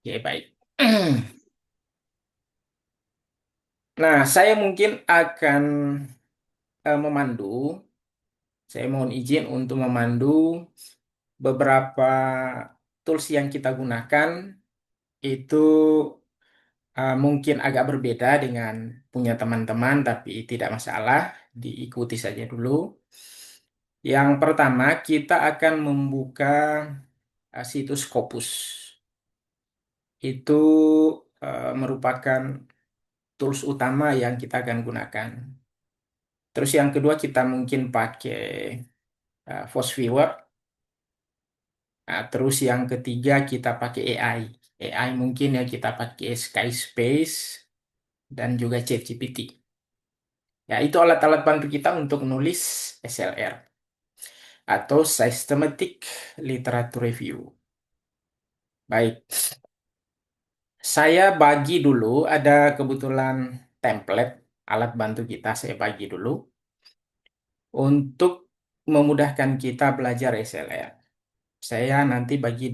Oke, baik. Nah, saya mungkin akan memandu. Saya mohon izin untuk memandu beberapa tools yang kita gunakan itu mungkin agak berbeda dengan punya teman-teman, tapi tidak masalah, diikuti saja dulu. Yang pertama, kita akan membuka situs Scopus. Itu merupakan tools utama yang kita akan gunakan. Terus yang kedua kita mungkin pakai Force Viewer. Nah, terus yang ketiga kita pakai AI. AI mungkin ya kita pakai Skyspace dan juga ChatGPT. Ya, itu alat-alat bantu kita untuk nulis SLR atau Systematic Literature Review. Baik, saya bagi dulu ada kebetulan template alat bantu kita saya bagi dulu untuk memudahkan kita belajar SLR. Saya nanti bagi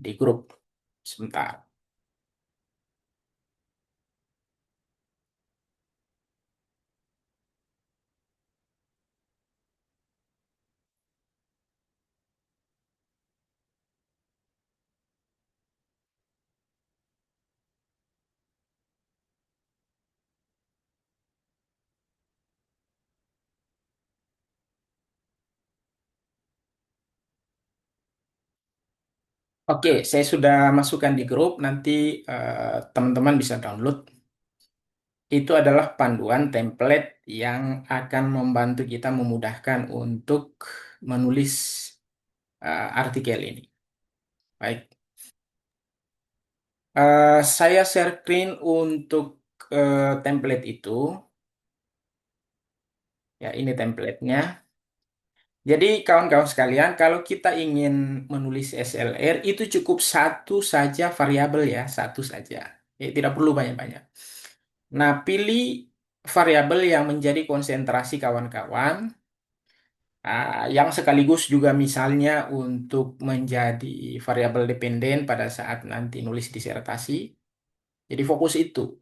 di grup sebentar. Oke, saya sudah masukkan di grup. Nanti teman-teman bisa download. Itu adalah panduan template yang akan membantu kita memudahkan untuk menulis artikel ini. Baik, saya share screen untuk template itu. Ya, ini templatenya. Jadi kawan-kawan sekalian, kalau kita ingin menulis SLR itu cukup satu saja variabel ya, satu saja. Ya, tidak perlu banyak-banyak. Nah, pilih variabel yang menjadi konsentrasi kawan-kawan, yang sekaligus juga misalnya untuk menjadi variabel dependen pada saat nanti nulis disertasi. Jadi fokus itu.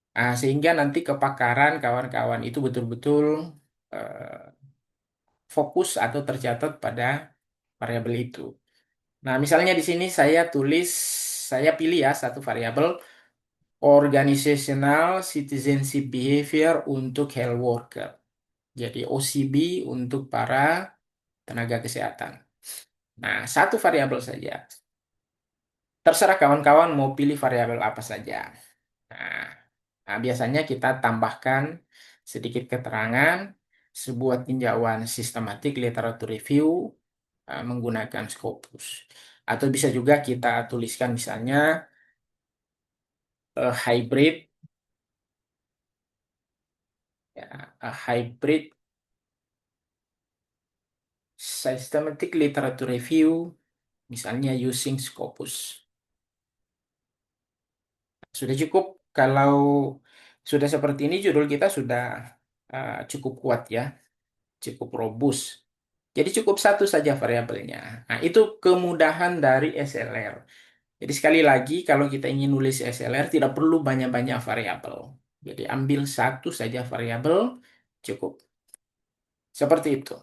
Sehingga nanti kepakaran kawan-kawan itu betul-betul eh, fokus atau tercatat pada variabel itu. Nah, misalnya di sini saya pilih ya satu variabel organizational citizenship behavior untuk health worker. Jadi OCB untuk para tenaga kesehatan. Nah, satu variabel saja. Terserah kawan-kawan mau pilih variabel apa saja. Nah, biasanya kita tambahkan sedikit keterangan, sebuah tinjauan sistematik literatur review menggunakan Scopus. Atau bisa juga kita tuliskan misalnya hybrid, ya, hybrid systematic literature review, misalnya using Scopus. Sudah cukup kalau sudah seperti ini judul kita sudah cukup kuat ya, cukup robust. Jadi cukup satu saja variabelnya. Nah, itu kemudahan dari SLR. Jadi sekali lagi kalau kita ingin nulis SLR tidak perlu banyak-banyak variabel. Jadi ambil satu saja variabel cukup. Seperti itu.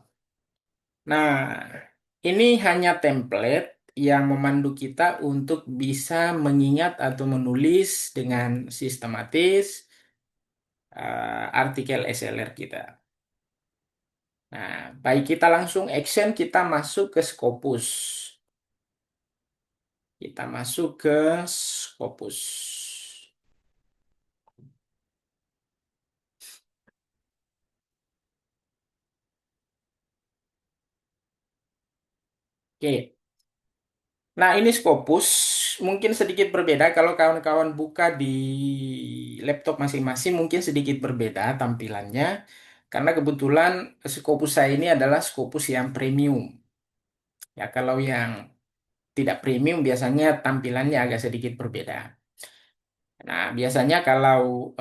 Nah, ini hanya template yang memandu kita untuk bisa mengingat atau menulis dengan sistematis artikel SLR kita. Nah, baik kita langsung action, kita masuk ke Scopus. Kita masuk ke Scopus. Oke. Nah, ini Scopus mungkin sedikit berbeda kalau kawan-kawan buka di laptop masing-masing mungkin sedikit berbeda tampilannya karena kebetulan Scopus saya ini adalah Scopus yang premium. Ya, kalau yang tidak premium biasanya tampilannya agak sedikit berbeda. Nah, biasanya kalau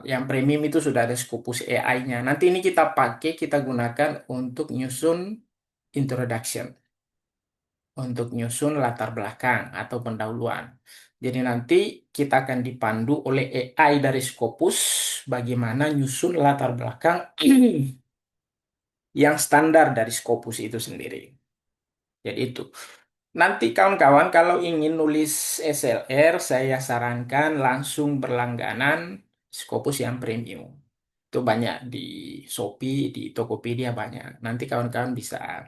yang premium itu sudah ada Scopus AI-nya. Nanti ini kita pakai, kita gunakan untuk nyusun introduction. untuk nyusun latar belakang atau pendahuluan. Jadi nanti kita akan dipandu oleh AI dari Scopus bagaimana nyusun latar belakang yang standar dari Scopus itu sendiri. Jadi itu. Nanti kawan-kawan kalau ingin nulis SLR, saya sarankan langsung berlangganan Scopus yang premium. Itu banyak di Shopee, di Tokopedia banyak. Nanti kawan-kawan bisa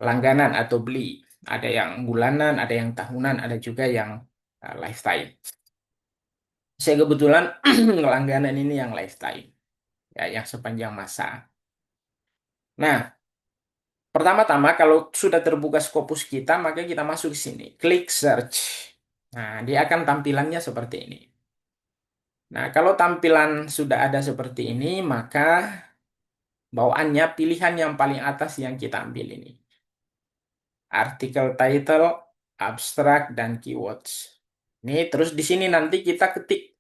langganan atau beli. Ada yang bulanan, ada yang tahunan, ada juga yang lifetime. Saya kebetulan langganan ini yang lifetime, ya, yang sepanjang masa. Nah, pertama-tama kalau sudah terbuka Scopus kita, maka kita masuk ke sini, klik search. Nah, dia akan tampilannya seperti ini. Nah, kalau tampilan sudah ada seperti ini, maka bawaannya pilihan yang paling atas yang kita ambil ini. Artikel title, abstract, dan keywords. Ini terus di sini nanti kita ketik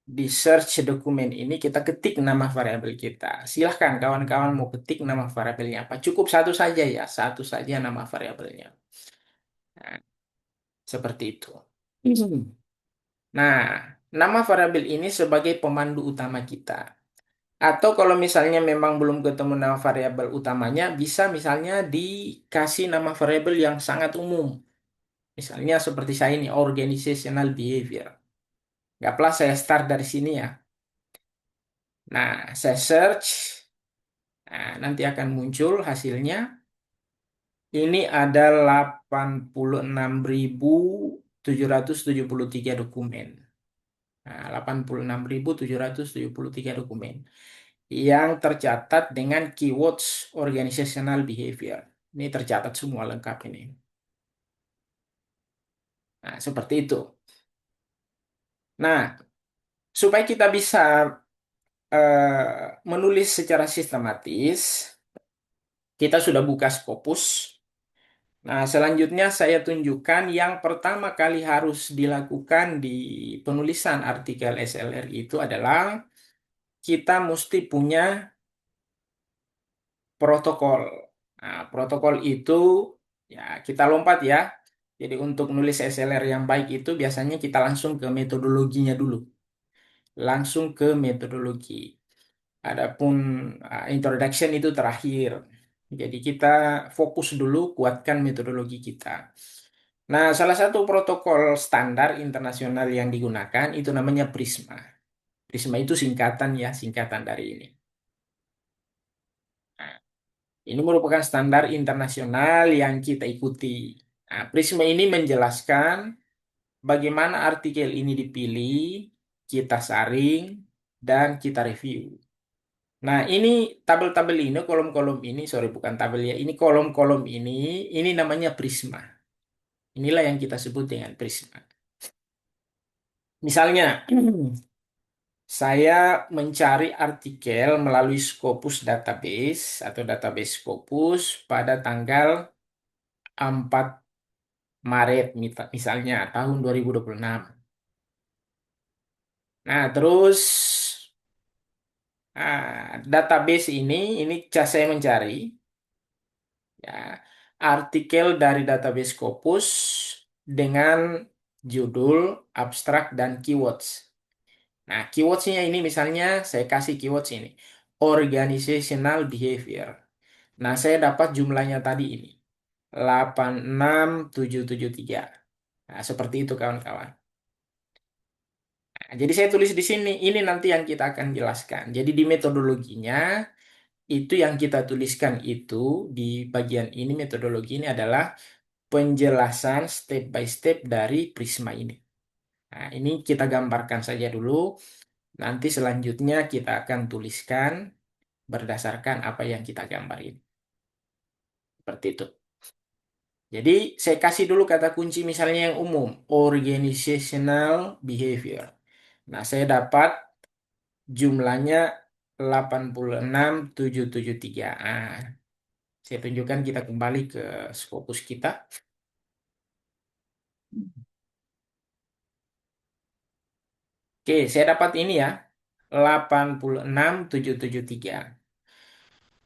di search dokumen ini kita ketik nama variabel kita. Silahkan kawan-kawan mau ketik nama variabelnya apa. Cukup satu saja ya, satu saja nama variabelnya. Nah, seperti itu. Hmm. Nah, nama variabel ini sebagai pemandu utama kita. Atau kalau misalnya memang belum ketemu nama variabel utamanya, bisa misalnya dikasih nama variabel yang sangat umum. Misalnya seperti saya ini, organizational behavior. Nggak plus saya start dari sini ya. Nah, saya search. Nah, nanti akan muncul hasilnya. Ini ada 86.773 dokumen. Nah, 86.773 dokumen yang tercatat dengan keywords organizational behavior. Ini tercatat semua lengkap ini. Nah, seperti itu. Nah, supaya kita bisa menulis secara sistematis, kita sudah buka Scopus. Nah, selanjutnya saya tunjukkan yang pertama kali harus dilakukan di penulisan artikel SLR itu adalah kita mesti punya protokol. Nah, protokol itu ya kita lompat ya. Jadi untuk nulis SLR yang baik itu biasanya kita langsung ke metodologinya dulu. Langsung ke metodologi. Adapun introduction itu terakhir. Jadi kita fokus dulu kuatkan metodologi kita. Nah, salah satu protokol standar internasional yang digunakan itu namanya Prisma. Prisma itu singkatan ya, singkatan dari ini. Nah, ini merupakan standar internasional yang kita ikuti. Nah, Prisma ini menjelaskan bagaimana artikel ini dipilih, kita saring, dan kita review. Nah, ini tabel-tabel ini, kolom-kolom ini, sorry bukan tabel ya, ini kolom-kolom ini namanya Prisma. Inilah yang kita sebut dengan Prisma. Misalnya, saya mencari artikel melalui Scopus Database atau database Scopus pada tanggal 4 Maret misalnya tahun 2026. Nah, terus database ini cara saya mencari ya artikel dari database Scopus dengan judul, abstrak, dan keywords. Nah, keywordsnya ini misalnya saya kasih keywords ini. Organizational behavior. Nah, saya dapat jumlahnya tadi ini. 86.773. Nah, seperti itu kawan-kawan. Nah, jadi saya tulis di sini. Ini nanti yang kita akan jelaskan. Jadi di metodologinya, itu yang kita tuliskan itu di bagian ini metodologi ini adalah penjelasan step by step dari Prisma ini. Nah, ini kita gambarkan saja dulu. Nanti selanjutnya kita akan tuliskan berdasarkan apa yang kita gambarin. Seperti itu. Jadi saya kasih dulu kata kunci misalnya yang umum, organizational behavior. Nah, saya dapat jumlahnya 86.773. Nah, saya tunjukkan kita kembali ke Scopus kita. Oke, saya dapat ini ya, 86.773.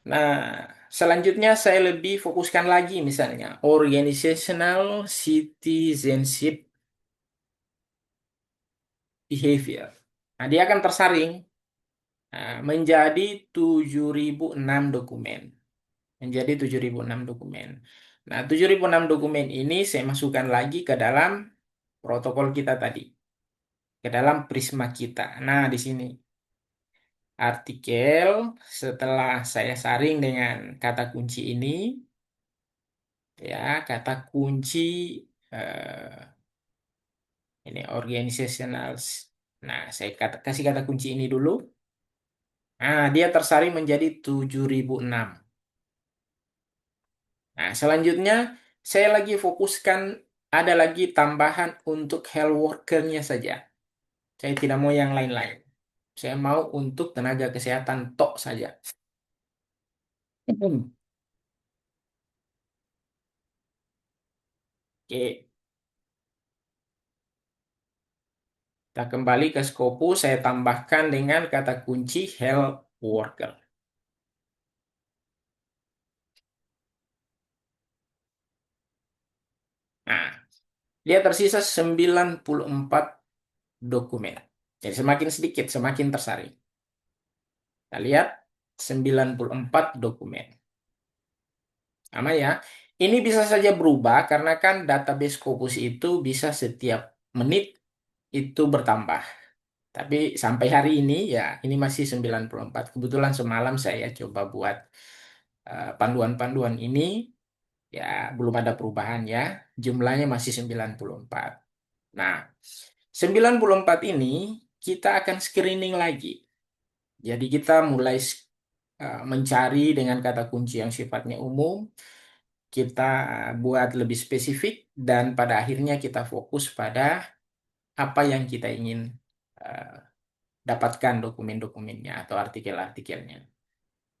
Nah, selanjutnya saya lebih fokuskan lagi misalnya organizational citizenship behavior. Nah, dia akan tersaring menjadi 7.006 dokumen. Menjadi 7.006 dokumen. Nah, 7.006 dokumen ini saya masukkan lagi ke dalam protokol kita tadi, ke dalam Prisma kita. Nah, di sini artikel setelah saya saring dengan kata kunci ini, ya, kata kunci ini organizational. Nah, saya kasih kata kunci ini dulu. Nah, dia tersaring menjadi 7.006. Nah, selanjutnya saya lagi fokuskan ada lagi tambahan untuk health worker-nya saja. Saya tidak mau yang lain-lain. Saya mau untuk tenaga kesehatan tok saja. Oke, kita kembali ke Scopus, saya tambahkan dengan kata kunci health worker. Nah, dia tersisa 94 dokumen. Jadi semakin sedikit, semakin tersaring. Kita lihat 94 dokumen. Sama ya. Ini bisa saja berubah karena kan database Scopus itu bisa setiap menit itu bertambah. Tapi sampai hari ini ya ini masih 94. Kebetulan semalam saya coba buat panduan-panduan ini ya belum ada perubahan ya. Jumlahnya masih 94. Nah, 94 ini kita akan screening lagi. Jadi kita mulai mencari dengan kata kunci yang sifatnya umum, kita buat lebih spesifik dan pada akhirnya kita fokus pada apa yang kita ingin eh, dapatkan dokumen-dokumennya atau artikel-artikelnya.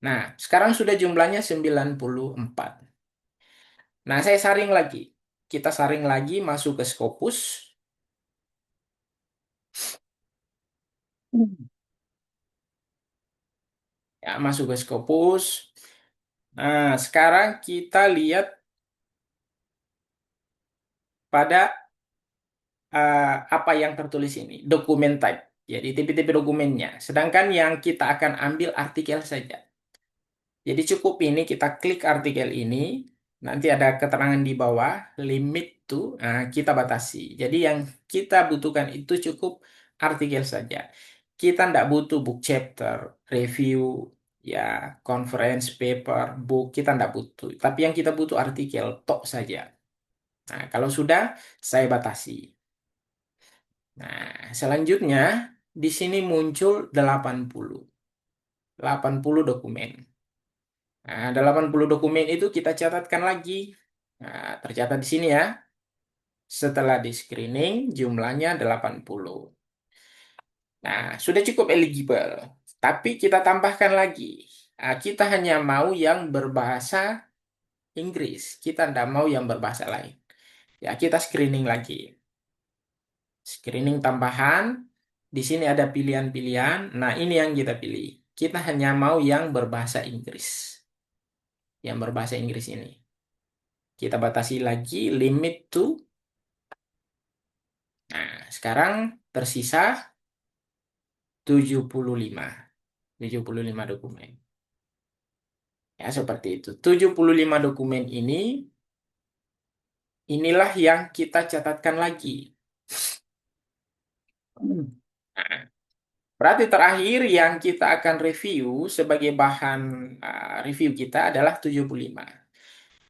Nah, sekarang sudah jumlahnya 94. Nah, saya saring lagi. Kita saring lagi masuk ke Scopus. Ya, masuk ke Scopus. Nah, sekarang kita lihat pada apa yang tertulis ini. Dokumen type. Jadi tipe-tipe dokumennya. Sedangkan yang kita akan ambil artikel saja. Jadi cukup ini kita klik artikel ini, nanti ada keterangan di bawah, limit to, kita batasi. Jadi yang kita butuhkan itu cukup artikel saja. Kita tidak butuh book chapter, review, ya, conference, paper, book, kita tidak butuh. Tapi yang kita butuh artikel, tok saja. Nah, kalau sudah, saya batasi. Nah, selanjutnya, di sini muncul 80 dokumen. Nah, 80 dokumen itu kita catatkan lagi. Nah, tercatat di sini ya. Setelah di screening, jumlahnya 80. Nah, sudah cukup eligible. Tapi kita tambahkan lagi. Kita hanya mau yang berbahasa Inggris. Kita tidak mau yang berbahasa lain. Ya, kita screening lagi. Screening tambahan. Di sini ada pilihan-pilihan. Nah, ini yang kita pilih. Kita hanya mau yang berbahasa Inggris. Yang berbahasa Inggris ini. Kita batasi lagi limit to. Nah, sekarang tersisa 75. 75 dokumen. Ya, seperti itu. 75 dokumen ini, inilah yang kita catatkan lagi. Nah, berarti terakhir yang kita akan review sebagai bahan review kita adalah 75.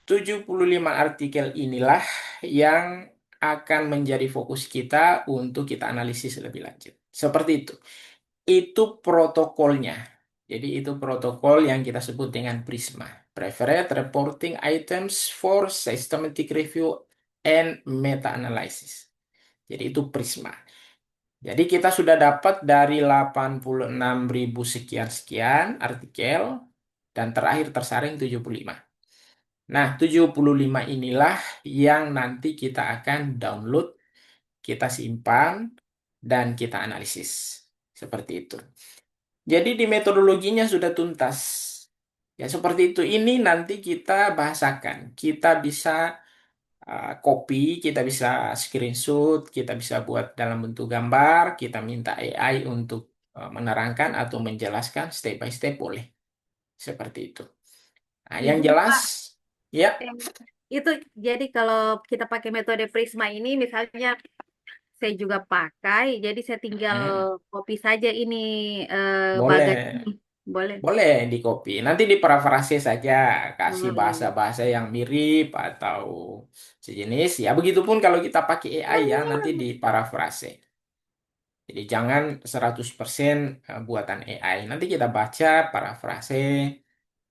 75 artikel inilah yang akan menjadi fokus kita untuk kita analisis lebih lanjut. Seperti itu. Itu protokolnya. Jadi itu protokol yang kita sebut dengan PRISMA. Preferred Reporting Items for Systematic Review and Meta-Analysis. Jadi itu PRISMA. Jadi kita sudah dapat dari 86.000 sekian-sekian artikel dan terakhir tersaring 75. Nah, 75 inilah yang nanti kita akan download, kita simpan, dan kita analisis. Seperti itu. Jadi di metodologinya sudah tuntas. Ya, seperti itu. Ini nanti kita bahasakan. Kita bisa copy, kita bisa screenshot, kita bisa buat dalam bentuk gambar, kita minta AI untuk menerangkan atau menjelaskan step by step boleh. Seperti itu. Nah, yang Ini jelas, Pak, ya, eh, itu jadi kalau kita pakai metode Prisma ini, misalnya saya juga pakai, jadi saya tinggal hmm, copy saja ini bagan boleh. ini, boleh. Boleh di copy. Nanti diparafrase saja, kasih Hmm. bahasa-bahasa yang mirip atau sejenis. Ya, begitupun kalau kita pakai AI ya, nanti diparafrase. Jadi jangan 100% buatan AI. Nanti kita baca, parafrase,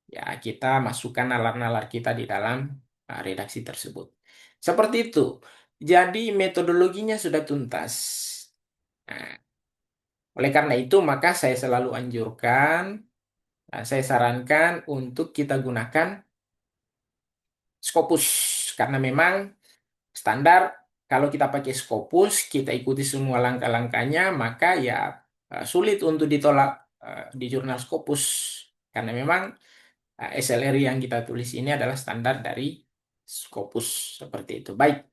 ya kita masukkan nalar-nalar kita di dalam redaksi tersebut. Seperti itu. Jadi metodologinya sudah tuntas. Nah, oleh karena itu, maka saya selalu anjurkan, saya sarankan untuk kita gunakan Scopus. Karena memang standar kalau kita pakai Scopus, kita ikuti semua langkah-langkahnya, maka ya sulit untuk ditolak di jurnal Scopus. Karena memang SLR yang kita tulis ini adalah standar dari Scopus seperti itu. Baik.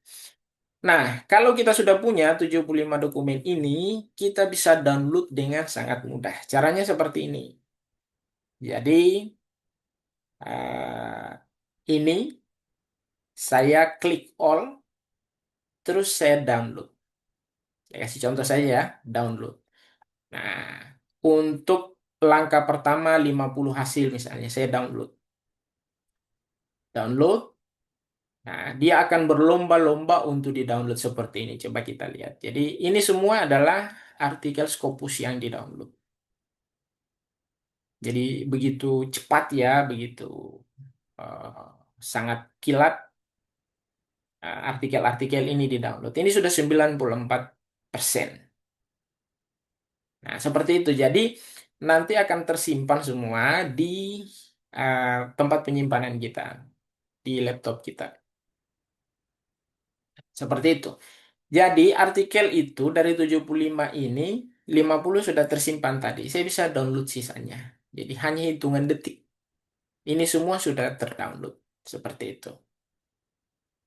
Nah, kalau kita sudah punya 75 dokumen ini, kita bisa download dengan sangat mudah. Caranya seperti ini. Jadi, ini saya klik all, terus saya download. Saya kasih contoh saja ya, download. Nah, untuk langkah pertama 50 hasil misalnya, saya download. Download, nah dia akan berlomba-lomba untuk di-download seperti ini. Coba kita lihat. Jadi ini semua adalah artikel Scopus yang di-download. Jadi begitu cepat ya, begitu eh, sangat kilat artikel-artikel ini di-download. Ini sudah 94%. Nah, seperti itu. Jadi nanti akan tersimpan semua di tempat penyimpanan kita, di laptop kita. Seperti itu. Jadi artikel itu dari 75 ini, 50 sudah tersimpan tadi. Saya bisa download sisanya. Jadi hanya hitungan detik. Ini semua sudah terdownload. Seperti itu.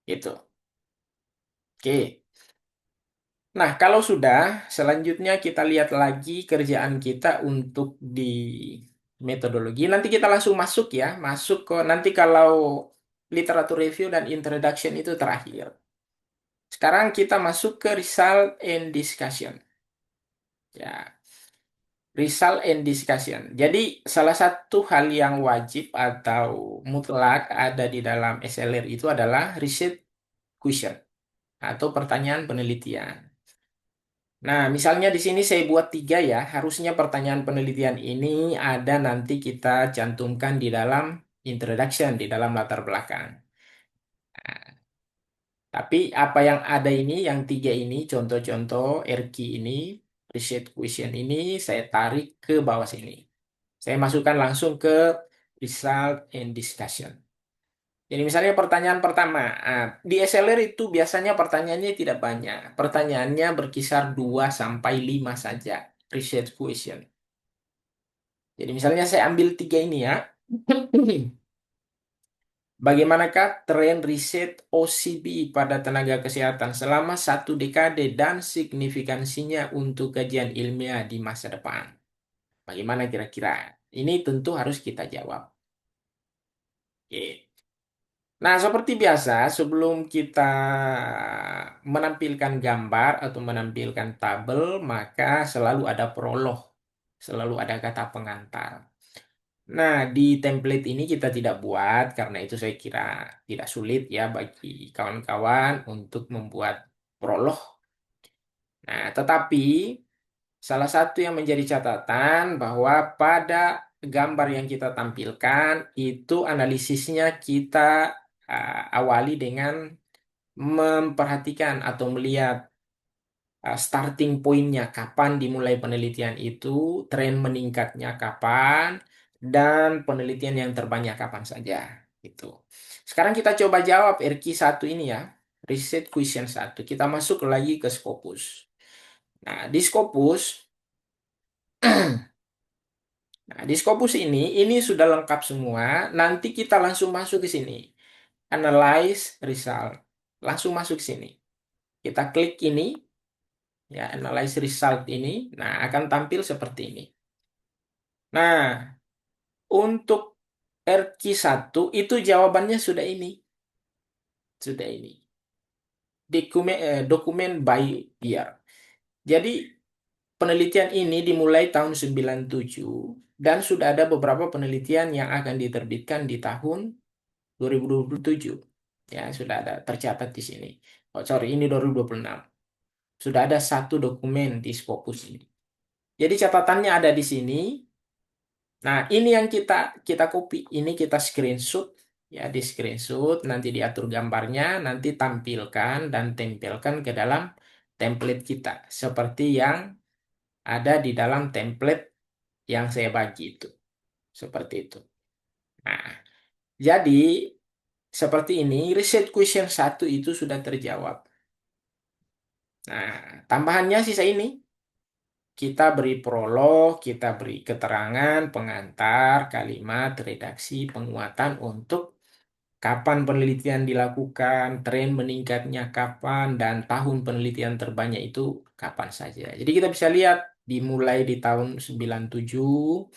Itu. Oke. Nah, kalau sudah, selanjutnya kita lihat lagi kerjaan kita untuk di metodologi. Nanti kita langsung masuk ya, masuk ke nanti kalau literatur review dan introduction itu terakhir. Sekarang kita masuk ke result and discussion. Ya, result and discussion. Jadi salah satu hal yang wajib atau mutlak ada di dalam SLR itu adalah research question atau pertanyaan penelitian. Nah, misalnya di sini saya buat tiga ya. Harusnya pertanyaan penelitian ini ada nanti kita cantumkan di dalam introduction, di dalam latar belakang. Tapi apa yang ada ini, yang tiga ini, contoh-contoh RQ ini, research question ini, saya tarik ke bawah sini. Saya masukkan langsung ke result and discussion. Jadi misalnya pertanyaan pertama, di SLR itu biasanya pertanyaannya tidak banyak. Pertanyaannya berkisar 2 sampai 5 saja, research question. Jadi misalnya saya ambil tiga ini ya. Bagaimanakah tren riset OCB pada tenaga kesehatan selama 1 dekade dan signifikansinya untuk kajian ilmiah di masa depan? Bagaimana kira-kira? Ini tentu harus kita jawab. Oke. Nah, seperti biasa, sebelum kita menampilkan gambar atau menampilkan tabel, maka selalu ada prolog, selalu ada kata pengantar. Nah, di template ini kita tidak buat karena itu saya kira tidak sulit ya bagi kawan-kawan untuk membuat prolog. Nah, tetapi salah satu yang menjadi catatan bahwa pada gambar yang kita tampilkan itu analisisnya kita awali dengan memperhatikan atau melihat starting point-nya, kapan dimulai penelitian itu, tren meningkatnya kapan, dan penelitian yang terbanyak kapan saja. Gitu. Sekarang kita coba jawab RQ1 ini ya, Research Question 1. Kita masuk lagi ke Scopus. Nah, di Scopus, Nah, di Scopus ini sudah lengkap semua. Nanti kita langsung masuk ke sini. Analyze result. Langsung masuk ke sini. Kita klik ini, ya, analyze result ini. Nah, akan tampil seperti ini. Nah, untuk RQ1 itu jawabannya sudah ini. Sudah ini. Dokumen by year. Jadi, penelitian ini dimulai tahun 97 dan sudah ada beberapa penelitian yang akan diterbitkan di tahun 2027. Ya, sudah ada tercatat di sini. Oh, sorry, ini 2026. Sudah ada satu dokumen di Scopus ini. Jadi catatannya ada di sini. Nah, ini yang kita copy, ini kita screenshot, ya, di screenshot, nanti diatur gambarnya, nanti tampilkan dan tempelkan ke dalam template kita, seperti yang ada di dalam template yang saya bagi itu, seperti itu. Nah, jadi seperti ini, research question satu itu sudah terjawab. Nah, tambahannya sisa ini. Kita beri prolog, kita beri keterangan, pengantar, kalimat, redaksi, penguatan untuk kapan penelitian dilakukan, tren meningkatnya kapan, dan tahun penelitian terbanyak itu kapan saja. Jadi kita bisa lihat dimulai di tahun 97,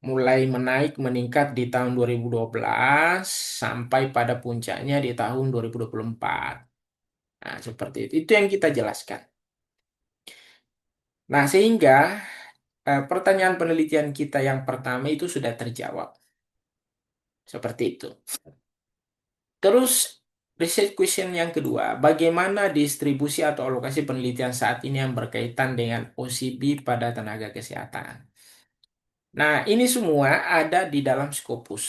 mulai menaik meningkat di tahun 2012, sampai pada puncaknya di tahun 2024. Nah, seperti itu. Itu yang kita jelaskan. Nah, sehingga pertanyaan penelitian kita yang pertama itu sudah terjawab. Seperti itu. Terus, research question yang kedua, bagaimana distribusi atau alokasi penelitian saat ini yang berkaitan dengan OCB pada tenaga kesehatan? Nah, ini semua ada di dalam Scopus.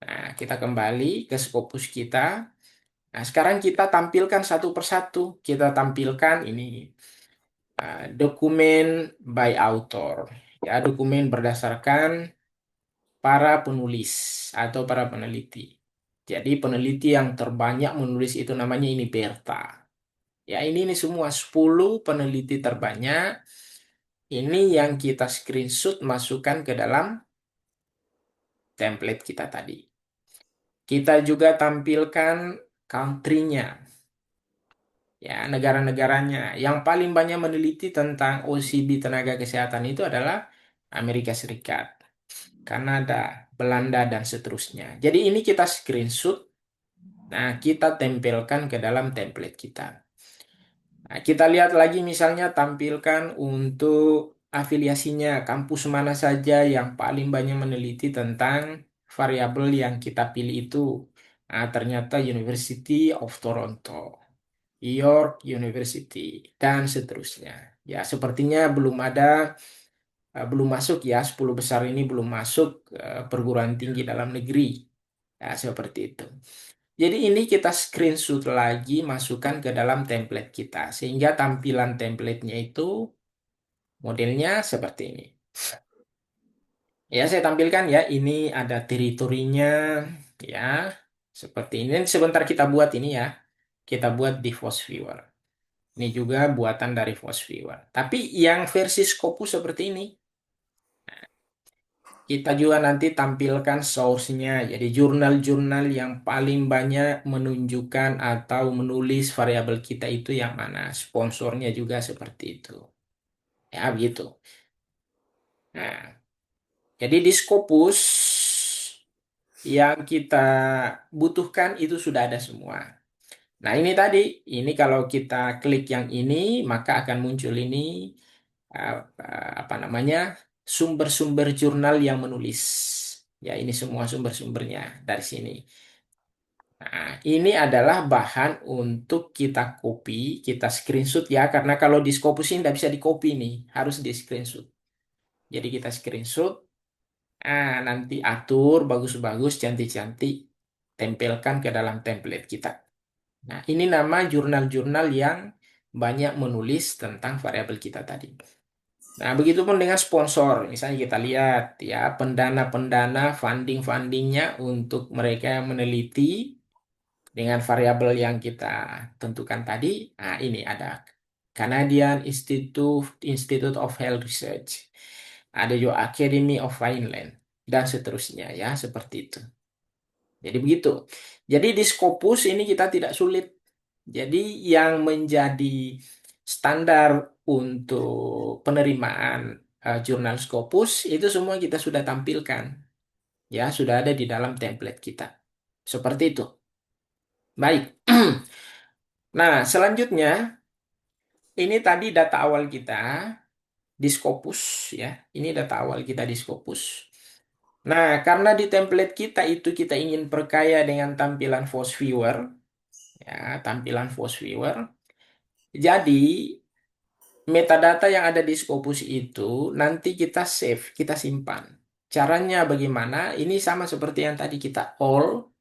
Nah, kita kembali ke Scopus kita. Nah, sekarang kita tampilkan satu persatu. Kita tampilkan ini dokumen by author. Ya, dokumen berdasarkan para penulis atau para peneliti. Jadi peneliti yang terbanyak menulis itu namanya ini Berta. Ya, ini semua 10 peneliti terbanyak. Ini yang kita screenshot masukkan ke dalam template kita tadi. Kita juga tampilkan country-nya, ya, negara-negaranya. Yang paling banyak meneliti tentang OCB tenaga kesehatan itu adalah Amerika Serikat, Kanada, Belanda, dan seterusnya. Jadi ini kita screenshot. Nah, kita tempelkan ke dalam template kita. Nah, kita lihat lagi misalnya tampilkan untuk afiliasinya, kampus mana saja yang paling banyak meneliti tentang variabel yang kita pilih itu. Nah, ternyata University of Toronto, York University, dan seterusnya. Ya, sepertinya belum masuk ya, 10 besar ini belum masuk perguruan tinggi dalam negeri. Ya, seperti itu. Jadi ini kita screenshot lagi, masukkan ke dalam template kita. Sehingga tampilan templatenya itu modelnya seperti ini. Ya, saya tampilkan ya, ini ada teritorinya, ya, seperti ini. Dan sebentar kita buat ini ya. Kita buat di Viewer. Ini juga buatan dari Viewer. Tapi yang versi Scopus seperti ini. Kita juga nanti tampilkan source-nya. Jadi jurnal-jurnal yang paling banyak menunjukkan atau menulis variabel kita itu yang mana. Sponsornya juga seperti itu. Ya, begitu. Nah, jadi di Scopus yang kita butuhkan itu sudah ada semua. Nah, ini tadi, ini kalau kita klik yang ini, maka akan muncul ini uh, apa namanya? Sumber-sumber jurnal yang menulis. Ya, ini semua sumber-sumbernya dari sini. Nah, ini adalah bahan untuk kita copy, kita screenshot ya, karena kalau di Scopus ini tidak bisa di copy nih, harus di screenshot. Jadi kita screenshot, nanti atur bagus-bagus, cantik-cantik, tempelkan ke dalam template kita. Nah, ini nama jurnal-jurnal yang banyak menulis tentang variabel kita tadi. Nah, begitupun dengan sponsor. Misalnya kita lihat ya, pendana-pendana, funding-fundingnya untuk mereka yang meneliti dengan variabel yang kita tentukan tadi. Nah, ini ada Canadian Institute of Health Research, ada juga Academy of Finland, dan seterusnya ya, seperti itu. Jadi begitu. Jadi di Scopus ini kita tidak sulit. Jadi yang menjadi standar untuk penerimaan jurnal Scopus itu semua kita sudah tampilkan. Ya, sudah ada di dalam template kita. Seperti itu. Baik. Nah, selanjutnya ini tadi data awal kita di Scopus ya. Ini data awal kita di Scopus. Nah, karena di template kita itu kita ingin perkaya dengan tampilan Force Viewer, ya, tampilan Force Viewer. Jadi, metadata yang ada di Scopus itu nanti kita save, kita simpan. Caranya bagaimana? Ini sama seperti yang tadi kita all,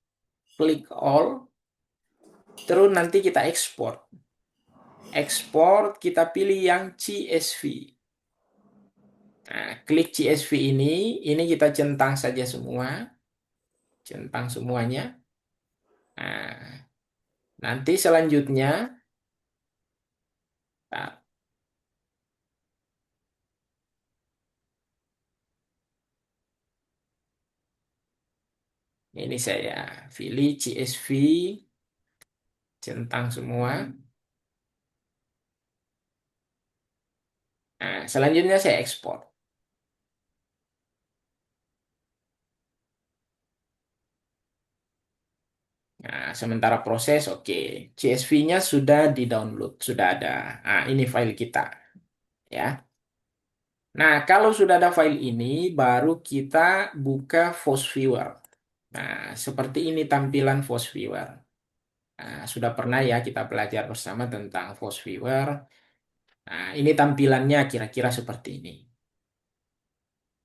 klik all, terus nanti kita ekspor. Ekspor, kita pilih yang CSV. Nah, klik CSV ini kita centang saja semua, centang semuanya. Nah, nanti selanjutnya, nah, ini saya pilih CSV, centang semua. Nah, selanjutnya saya ekspor. Nah, sementara proses, oke. CSV-nya sudah di-download, sudah ada. Nah, ini file kita, ya. Nah, kalau sudah ada file ini, baru kita buka Force Viewer. Nah, seperti ini tampilan Force Viewer. Nah, sudah pernah ya kita belajar bersama tentang Force Viewer. Nah, ini tampilannya kira-kira seperti ini.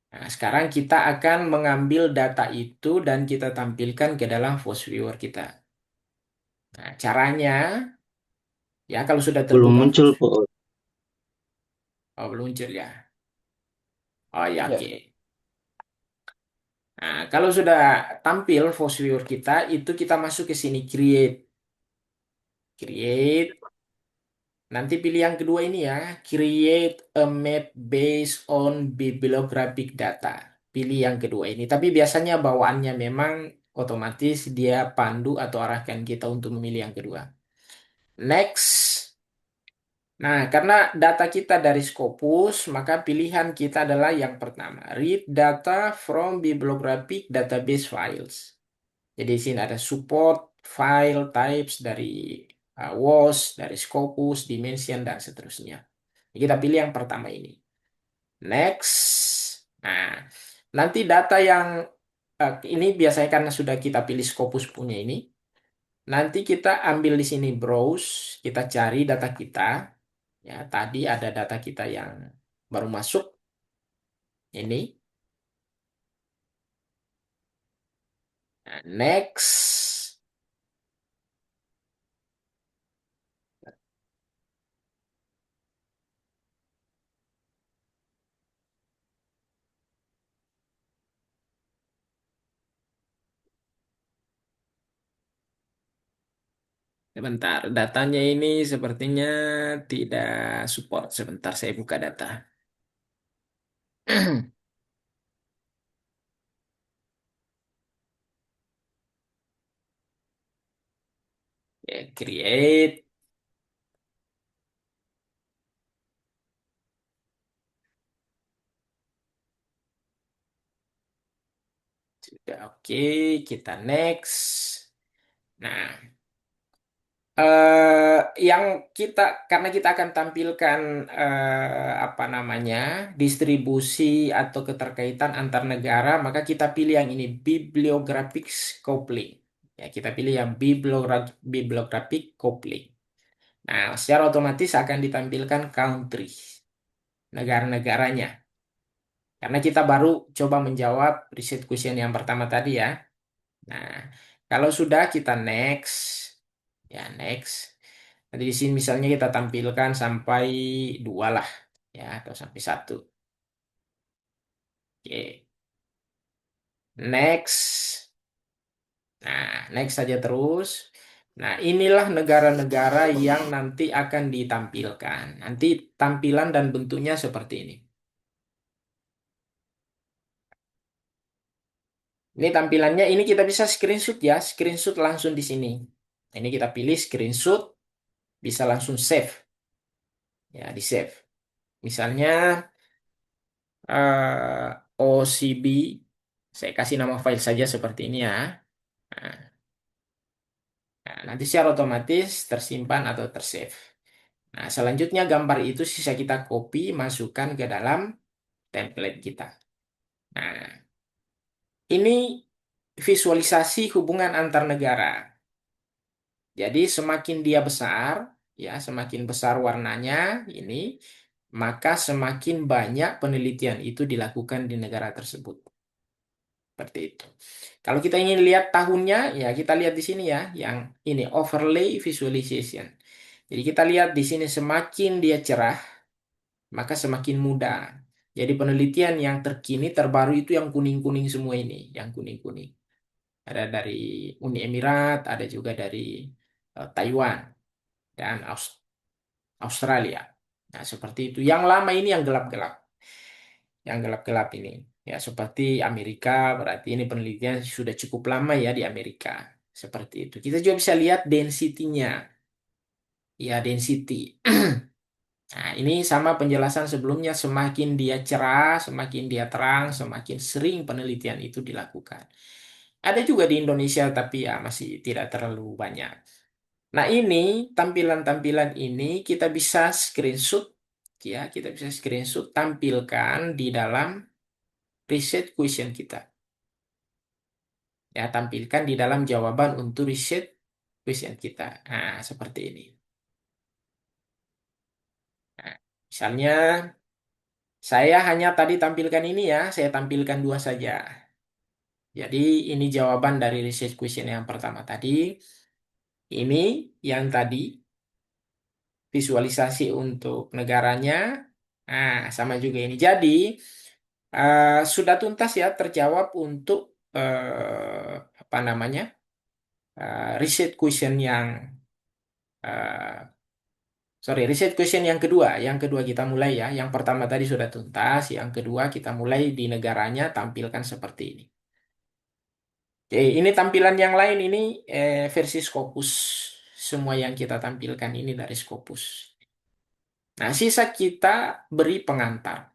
Nah, sekarang kita akan mengambil data itu dan kita tampilkan ke dalam Force Viewer kita. Nah, caranya, ya kalau sudah Belum terbuka muncul, Force, Pak. oh belum muncul ya. Oh ya, Ya. oke. Nah, kalau sudah tampil Force Viewer kita, itu kita masuk ke sini, Create. Create. Nanti pilih yang kedua ini ya, create a map based on bibliographic data. Pilih yang kedua ini. Tapi biasanya bawaannya memang otomatis dia pandu atau arahkan kita untuk memilih yang kedua. Next. Nah, karena data kita dari Scopus, maka pilihan kita adalah yang pertama, read data from bibliographic database files. Jadi di sini ada support, file, types dari WOS, dari Scopus, dimension, dan seterusnya. Kita pilih yang pertama ini. Next. Nah, nanti data yang ini biasanya karena sudah kita pilih Scopus punya ini, nanti kita ambil di sini browse, kita cari data kita. Ya, tadi ada data kita yang baru masuk ini. Nah, next. Sebentar, datanya ini sepertinya tidak support. Sebentar, saya buka data. Ya, create. Sudah oke, kita next. Nah, yang kita karena kita akan tampilkan apa namanya distribusi atau keterkaitan antar negara, maka kita pilih yang ini bibliographic coupling. Ya, kita pilih yang bibliographic coupling. Nah, secara otomatis akan ditampilkan country, negara-negaranya. Karena kita baru coba menjawab research question yang pertama tadi ya. Nah, kalau sudah kita next, ya next. Nanti di sini misalnya kita tampilkan sampai dua lah, ya atau sampai satu. Oke, next. Nah, next saja terus. Nah, inilah negara-negara yang nanti akan ditampilkan. Nanti tampilan dan bentuknya seperti ini. Ini tampilannya, ini kita bisa screenshot ya, screenshot langsung di sini. Ini kita pilih screenshot, bisa langsung save, ya di save. Misalnya OCB, saya kasih nama file saja seperti ini ya. Nah, nanti secara otomatis tersimpan atau tersave. Nah, selanjutnya gambar itu sisa kita copy, masukkan ke dalam template kita. Nah, ini visualisasi hubungan antar negara. Jadi semakin dia besar, ya semakin besar warnanya ini, maka semakin banyak penelitian itu dilakukan di negara tersebut. Seperti itu. Kalau kita ingin lihat tahunnya, ya kita lihat di sini ya, yang ini overlay visualization. Jadi kita lihat di sini semakin dia cerah, maka semakin muda. Jadi penelitian yang terkini terbaru itu yang kuning-kuning semua ini, yang kuning-kuning. Ada dari Uni Emirat, ada juga dari Taiwan dan Australia. Nah, seperti itu. Yang lama ini yang gelap-gelap, yang gelap-gelap ini. Ya, seperti Amerika, berarti ini penelitian sudah cukup lama ya di Amerika. Seperti itu. Kita juga bisa lihat density-nya. Ya, density. Nah, ini sama penjelasan sebelumnya, semakin dia cerah, semakin dia terang, semakin sering penelitian itu dilakukan. Ada juga di Indonesia, tapi ya masih tidak terlalu banyak. Nah, ini tampilan-tampilan ini kita bisa screenshot, ya, kita bisa screenshot tampilkan di dalam research question kita. Ya, tampilkan di dalam jawaban untuk research question kita. Nah, seperti ini. Nah, misalnya saya hanya tadi tampilkan ini ya, saya tampilkan dua saja. Jadi ini jawaban dari research question yang pertama tadi. Ini yang tadi visualisasi untuk negaranya. Nah, sama juga ini. Jadi sudah tuntas ya terjawab untuk apa namanya research question yang research question yang kedua. Yang kedua kita mulai ya. Yang pertama tadi sudah tuntas. Yang kedua kita mulai di negaranya tampilkan seperti ini. Oke, ini tampilan yang lain ini versi Scopus. Semua yang kita tampilkan ini dari Scopus. Nah, sisa kita beri pengantar.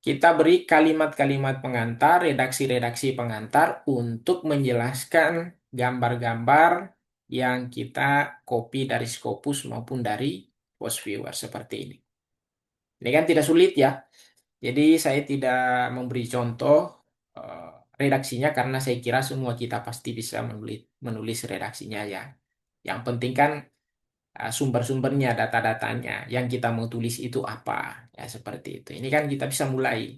Kita beri kalimat-kalimat pengantar, redaksi-redaksi pengantar untuk menjelaskan gambar-gambar yang kita copy dari Scopus maupun dari Post Viewer seperti ini. Ini kan tidak sulit ya. Jadi saya tidak memberi contoh eh, redaksinya karena saya kira semua kita pasti bisa menulis redaksinya ya. Yang penting kan sumber-sumbernya, data-datanya, yang kita mau tulis itu apa, ya seperti itu. Ini kan kita bisa mulai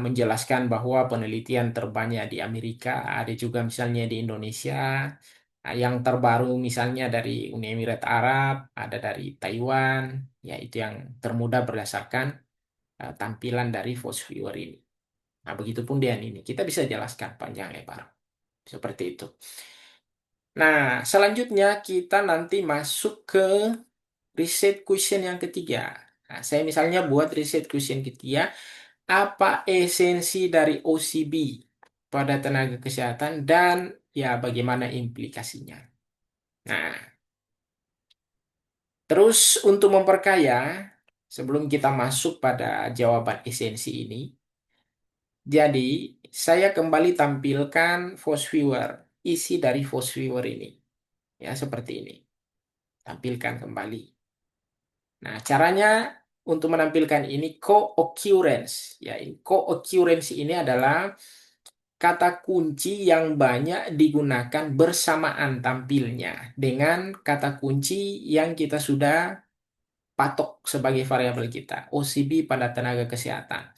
menjelaskan bahwa penelitian terbanyak di Amerika, ada juga misalnya di Indonesia, yang terbaru misalnya dari Uni Emirat Arab, ada dari Taiwan, ya itu yang termudah berdasarkan tampilan dari Force Viewer ini. Nah, begitupun dengan ini, kita bisa jelaskan panjang lebar, seperti itu. Nah, selanjutnya kita nanti masuk ke riset question yang ketiga. Nah, saya misalnya buat riset question ketiga, apa esensi dari OCB pada tenaga kesehatan dan ya bagaimana implikasinya. Nah, terus untuk memperkaya, sebelum kita masuk pada jawaban esensi ini, jadi saya kembali tampilkan Force Viewer, isi dari Force Viewer ini. Ya, seperti ini. Tampilkan kembali. Nah, caranya untuk menampilkan ini co-occurrence. Ya, co-occurrence ini adalah kata kunci yang banyak digunakan bersamaan tampilnya dengan kata kunci yang kita sudah patok sebagai variabel kita, OCB pada tenaga kesehatan.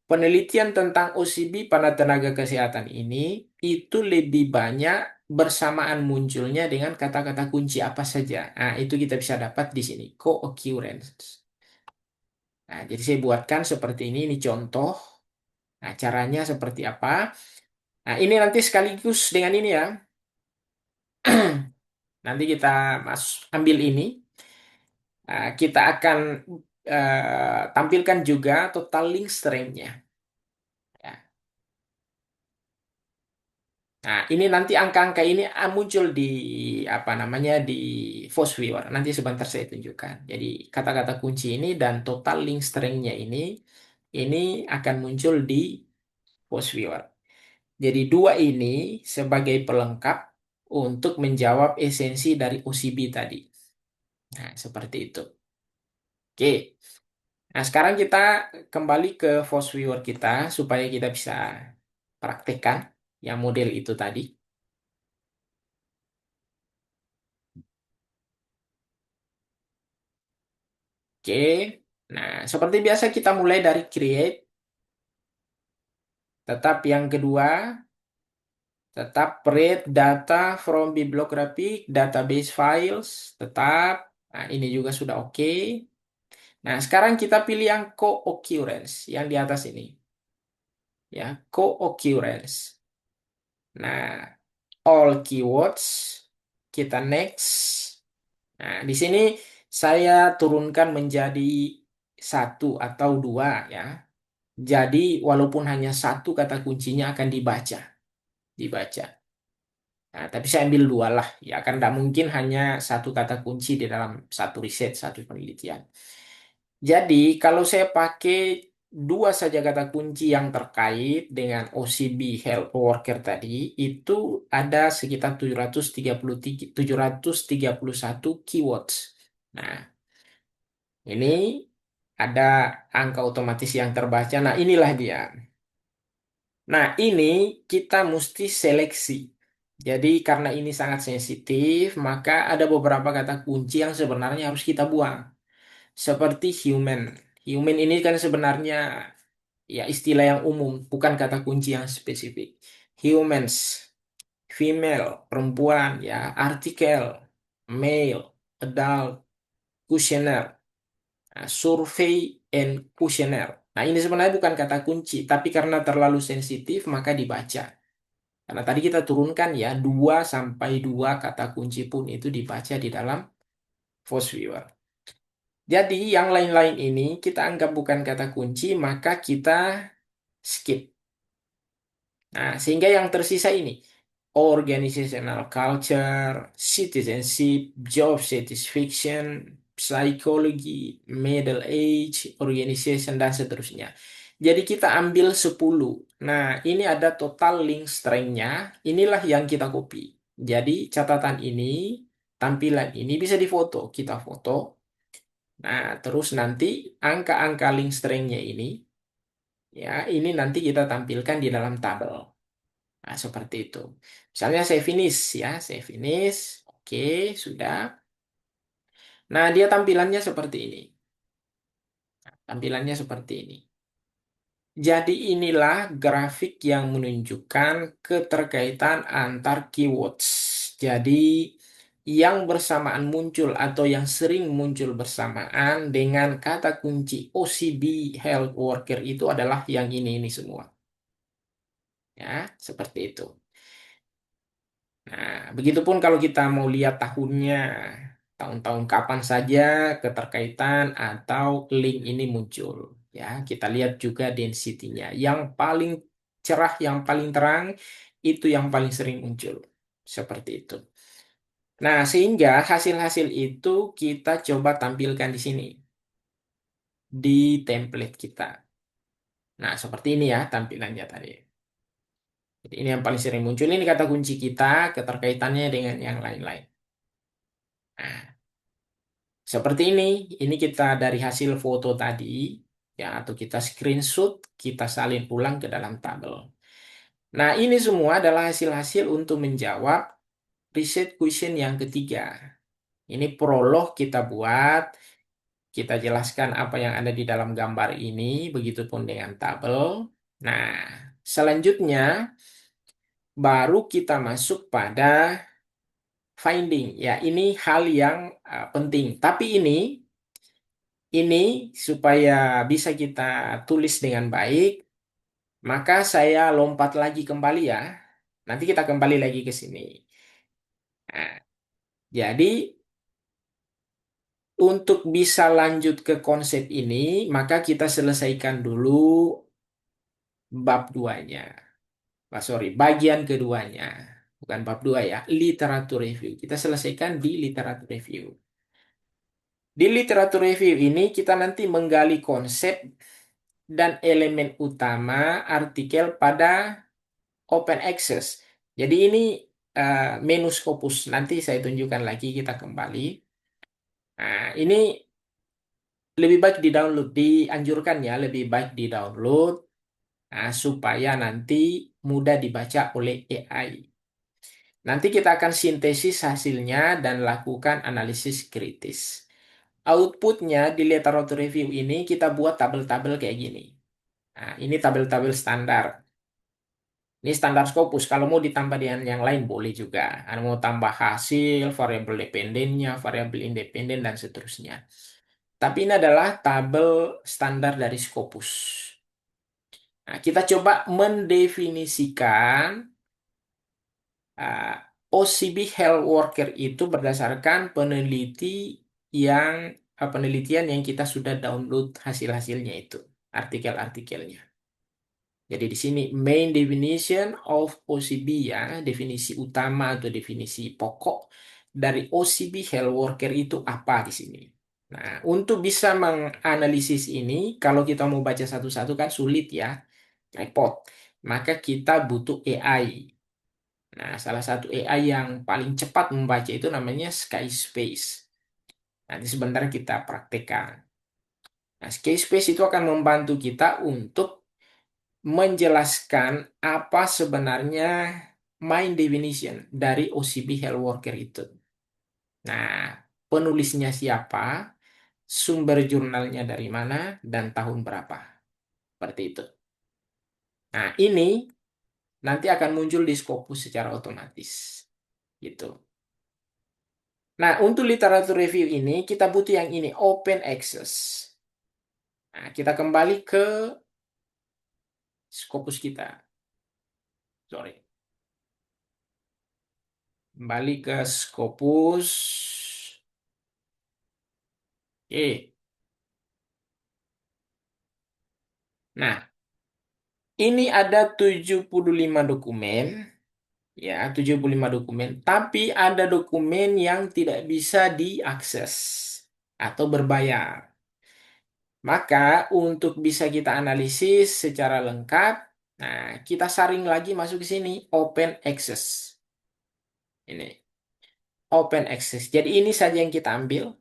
Penelitian tentang OCB pada tenaga kesehatan ini itu lebih banyak bersamaan munculnya dengan kata-kata kunci apa saja. Nah, itu kita bisa dapat di sini, co-occurrence. Nah, jadi saya buatkan seperti ini contoh. Nah, caranya seperti apa? Nah, ini nanti sekaligus dengan ini ya. Nanti kita ambil ini. Kita akan tampilkan juga total link strength-nya. Ya. Nah, ini nanti angka-angka ini muncul di apa namanya di Fosviewer. Nanti sebentar saya tunjukkan. Jadi kata-kata kunci ini dan total link string-nya ini akan muncul di Fosviewer. Jadi dua ini sebagai pelengkap untuk menjawab esensi dari OCB tadi. Nah, seperti itu. Oke. Nah, sekarang kita kembali ke Fosviewer kita supaya kita bisa praktekkan yang model itu tadi. Oke. Nah, seperti biasa kita mulai dari create. Tetap yang kedua, tetap read data from bibliographic database files. Tetap. Nah, ini juga sudah oke. Nah, sekarang kita pilih yang co-occurrence yang di atas ini. Ya, co-occurrence. Nah, all keywords. Kita next. Nah, di sini saya turunkan menjadi satu atau dua ya. Jadi walaupun hanya satu kata kuncinya akan dibaca. Nah, tapi saya ambil dua lah, ya kan tidak mungkin hanya satu kata kunci di dalam satu riset, satu penelitian. Jadi kalau saya pakai dua saja kata kunci yang terkait dengan OCB health worker tadi, itu ada sekitar 733, 731 keywords. Nah, ini ada angka otomatis yang terbaca. Nah, inilah dia. Nah, ini kita mesti seleksi. Jadi, karena ini sangat sensitif, maka ada beberapa kata kunci yang sebenarnya harus kita buang. Seperti human. Human ini kan sebenarnya ya istilah yang umum, bukan kata kunci yang spesifik. Humans, female, perempuan, ya, artikel, male, adult, questionnaire, nah, survey, and questionnaire. Nah, ini sebenarnya bukan kata kunci, tapi karena terlalu sensitif, maka dibaca. Karena tadi kita turunkan ya, 2 sampai 2 kata kunci pun itu dibaca di dalam Force Viewer. Jadi yang lain-lain ini kita anggap bukan kata kunci, maka kita skip. Nah, sehingga yang tersisa ini, organizational culture, citizenship, job satisfaction, psychology, middle age, organization, dan seterusnya. Jadi kita ambil 10. Nah, ini ada total link strength-nya. Inilah yang kita copy. Jadi catatan ini, tampilan ini bisa difoto. Kita foto. Nah, terus nanti angka-angka link strength-nya ini, ya, ini nanti kita tampilkan di dalam tabel. Nah, seperti itu. Misalnya saya finish ya, saya finish. Oke, sudah. Nah, dia tampilannya seperti ini. Tampilannya seperti ini. Jadi inilah grafik yang menunjukkan keterkaitan antar keywords. Jadi yang bersamaan muncul atau yang sering muncul bersamaan dengan kata kunci OCB health worker itu adalah yang ini semua. Ya, seperti itu. Nah, begitupun kalau kita mau lihat tahunnya, tahun-tahun kapan saja keterkaitan atau link ini muncul. Ya, kita lihat juga density-nya. Yang paling cerah, yang paling terang, itu yang paling sering muncul. Seperti itu. Nah, sehingga hasil-hasil itu kita coba tampilkan di sini, di template kita. Nah, seperti ini ya tampilannya tadi. Jadi ini yang paling sering muncul. Ini kata kunci kita, keterkaitannya dengan yang lain-lain. Nah, seperti ini. Ini kita dari hasil foto tadi, ya, atau kita screenshot, kita salin ulang ke dalam tabel. Nah, ini semua adalah hasil-hasil untuk menjawab research question yang ketiga. Ini prolog kita buat, kita jelaskan apa yang ada di dalam gambar ini, begitupun dengan tabel. Nah, selanjutnya baru kita masuk pada finding. Ya, ini hal yang penting. Tapi ini supaya bisa kita tulis dengan baik, maka saya lompat lagi kembali ya. Nanti kita kembali lagi ke sini. Nah, jadi untuk bisa lanjut ke konsep ini, maka kita selesaikan dulu bab 2-nya. sorry, bagian keduanya. Bukan bab 2 ya, literatur review. Kita selesaikan di literatur review. Di literatur review ini kita nanti menggali konsep dan elemen utama artikel pada open access. Jadi ini menu Scopus. Nanti saya tunjukkan lagi, kita kembali. Nah, ini lebih baik di-download, dianjurkan ya, lebih baik di-download supaya nanti mudah dibaca oleh AI. Nanti kita akan sintesis hasilnya dan lakukan analisis kritis. Outputnya di literatur review ini kita buat tabel-tabel kayak gini. Nah, ini tabel-tabel standar. Ini standar Scopus. Kalau mau ditambah dengan yang lain boleh juga. Anda mau tambah hasil, variabel dependennya, variabel independen, dan seterusnya. Tapi ini adalah tabel standar dari Scopus. Nah, kita coba mendefinisikan uh, OCB health worker itu berdasarkan yang penelitian yang kita sudah download hasil-hasilnya itu, artikel-artikelnya. Jadi di sini main definition of OCB ya, definisi utama atau definisi pokok dari OCB health worker itu apa di sini. Nah, untuk bisa menganalisis ini, kalau kita mau baca satu-satu kan sulit ya, repot. Maka kita butuh AI. Nah, salah satu AI yang paling cepat membaca itu namanya Skyspace. Nanti sebentar kita praktekkan. Nah, Skyspace itu akan membantu kita untuk menjelaskan apa sebenarnya main definition dari OCB health worker itu. Nah, penulisnya siapa, sumber jurnalnya dari mana, dan tahun berapa. Seperti itu. Nah, ini nanti akan muncul di Scopus secara otomatis. Gitu. Nah, untuk literatur review ini, kita butuh yang ini, open access. Nah, kita kembali ke Scopus kita. Sorry. Kembali ke Scopus. Oke. Nah, ini ada 75 dokumen. Ya, 75 dokumen. Tapi ada dokumen yang tidak bisa diakses atau berbayar. Maka untuk bisa kita analisis secara lengkap, nah kita saring lagi masuk ke sini, open access. Ini, open access. Jadi ini saja yang kita ambil,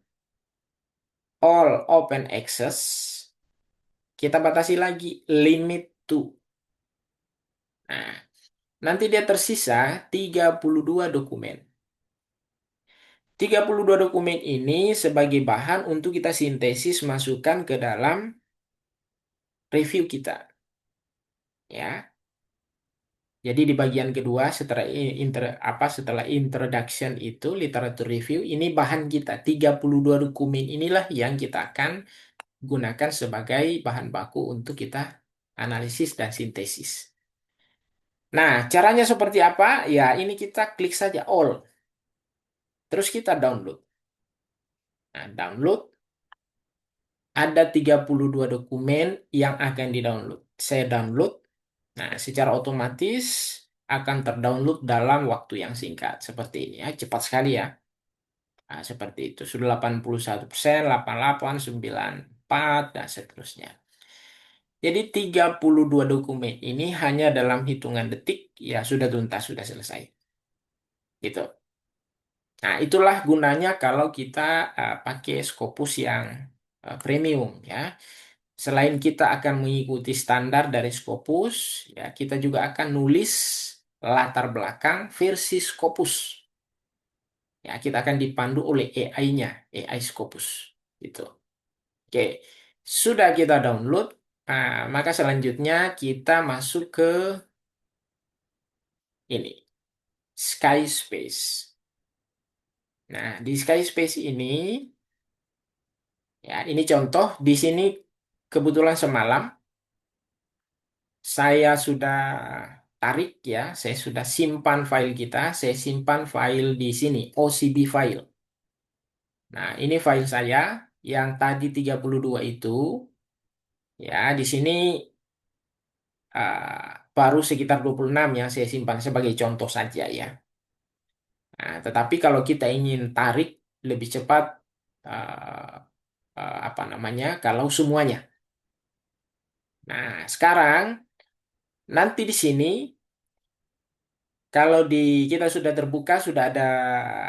all open access. Kita batasi lagi, limit to. Nah, nanti dia tersisa 32 dokumen. 32 dokumen ini sebagai bahan untuk kita sintesis masukkan ke dalam review kita. Ya. Jadi di bagian kedua setelah setelah introduction itu literatur review ini bahan kita 32 dokumen inilah yang kita akan gunakan sebagai bahan baku untuk kita analisis dan sintesis. Nah, caranya seperti apa? Ya, ini kita klik saja all. Terus kita download. Nah, download ada 32 dokumen yang akan di-download. Saya download. Nah, secara otomatis akan terdownload dalam waktu yang singkat. Seperti ini ya, cepat sekali ya. Nah, seperti itu. Sudah 81%, 88, 94, dan seterusnya. Jadi 32 dokumen ini hanya dalam hitungan detik, ya sudah tuntas, sudah selesai. Gitu. Nah, itulah gunanya kalau kita pakai Scopus yang premium ya. Selain kita akan mengikuti standar dari Scopus, ya kita juga akan nulis latar belakang versi Scopus. Ya, kita akan dipandu oleh AI-nya, AI Scopus. Gitu. Oke, sudah kita download, maka selanjutnya kita masuk ke ini, Skyspace. Nah, di Skyspace ini, ya ini contoh, di sini kebetulan semalam saya sudah tarik ya, saya sudah simpan file kita, saya simpan file di sini, OCB file. Nah, ini file saya yang tadi 32 itu, ya di sini baru sekitar 26 yang saya simpan sebagai contoh saja ya. Nah, tetapi kalau kita ingin tarik lebih cepat, eh, apa namanya, kalau semuanya. Nah, sekarang nanti di sini, kalau di kita sudah terbuka, sudah ada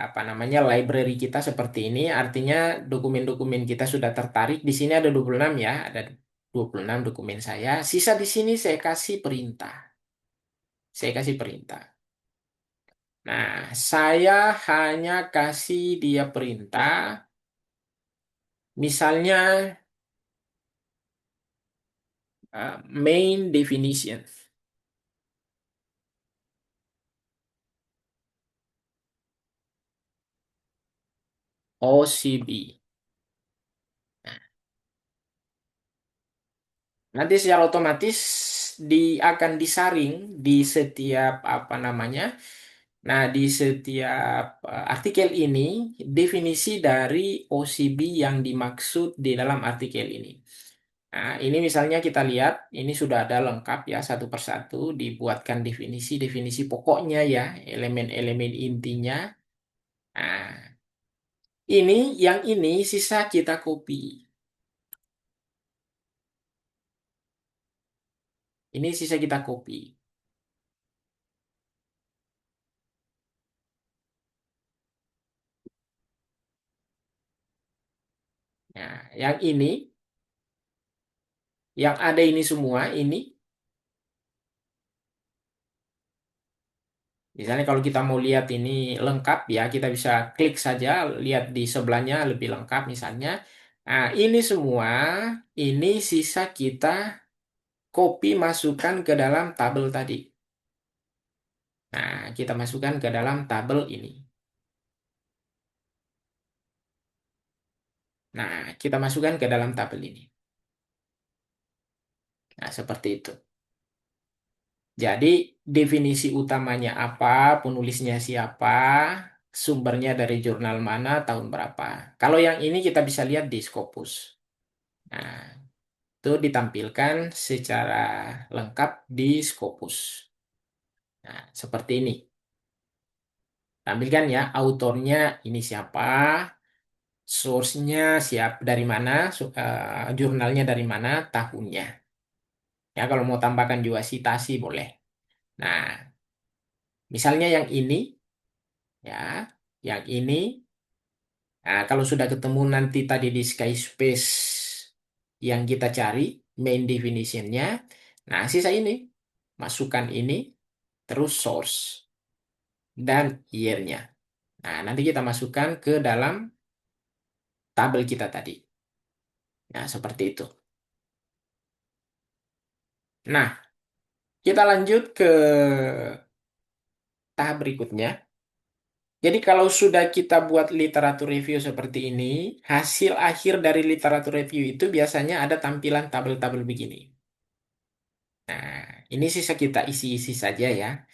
apa namanya library kita seperti ini, artinya dokumen-dokumen kita sudah tertarik. Di sini ada 26 ya, ada 26 dokumen saya. Sisa di sini saya kasih perintah. Saya kasih perintah. Nah, saya hanya kasih dia perintah, misalnya main definition, OCB. Nanti secara otomatis akan disaring di setiap apa namanya. Nah, di setiap artikel ini definisi dari OCB yang dimaksud di dalam artikel ini. Nah, ini misalnya kita lihat, ini sudah ada lengkap ya satu persatu dibuatkan definisi-definisi pokoknya ya, elemen-elemen intinya. Nah, yang ini sisa kita copy. Ini sisa kita copy. Nah, yang ada ini semua, ini, misalnya kalau kita mau lihat ini lengkap ya, kita bisa klik saja, lihat di sebelahnya lebih lengkap misalnya. Nah, ini semua, ini sisa kita copy masukkan ke dalam tabel tadi. Nah, kita masukkan ke dalam tabel ini. Nah, kita masukkan ke dalam tabel ini. Nah, seperti itu. Jadi, definisi utamanya apa, penulisnya siapa, sumbernya dari jurnal mana, tahun berapa. Kalau yang ini kita bisa lihat di Scopus. Nah, itu ditampilkan secara lengkap di Scopus. Nah, seperti ini. Tampilkan ya, autornya ini siapa, source-nya dari mana, jurnalnya dari mana, tahunnya. Ya, kalau mau tambahkan juga citasi boleh. Nah, misalnya yang ini, ya, yang ini, nah, kalau sudah ketemu nanti tadi di Skyspace yang kita cari, main definition-nya, nah, sisa ini, masukkan ini, terus source, dan year-nya. Nah, nanti kita masukkan ke dalam tabel kita tadi. Nah, seperti itu. Nah, kita lanjut ke tahap berikutnya. Jadi kalau sudah kita buat literatur review seperti ini, hasil akhir dari literatur review itu biasanya ada tampilan tabel-tabel begini. Nah, ini sisa kita isi-isi saja ya.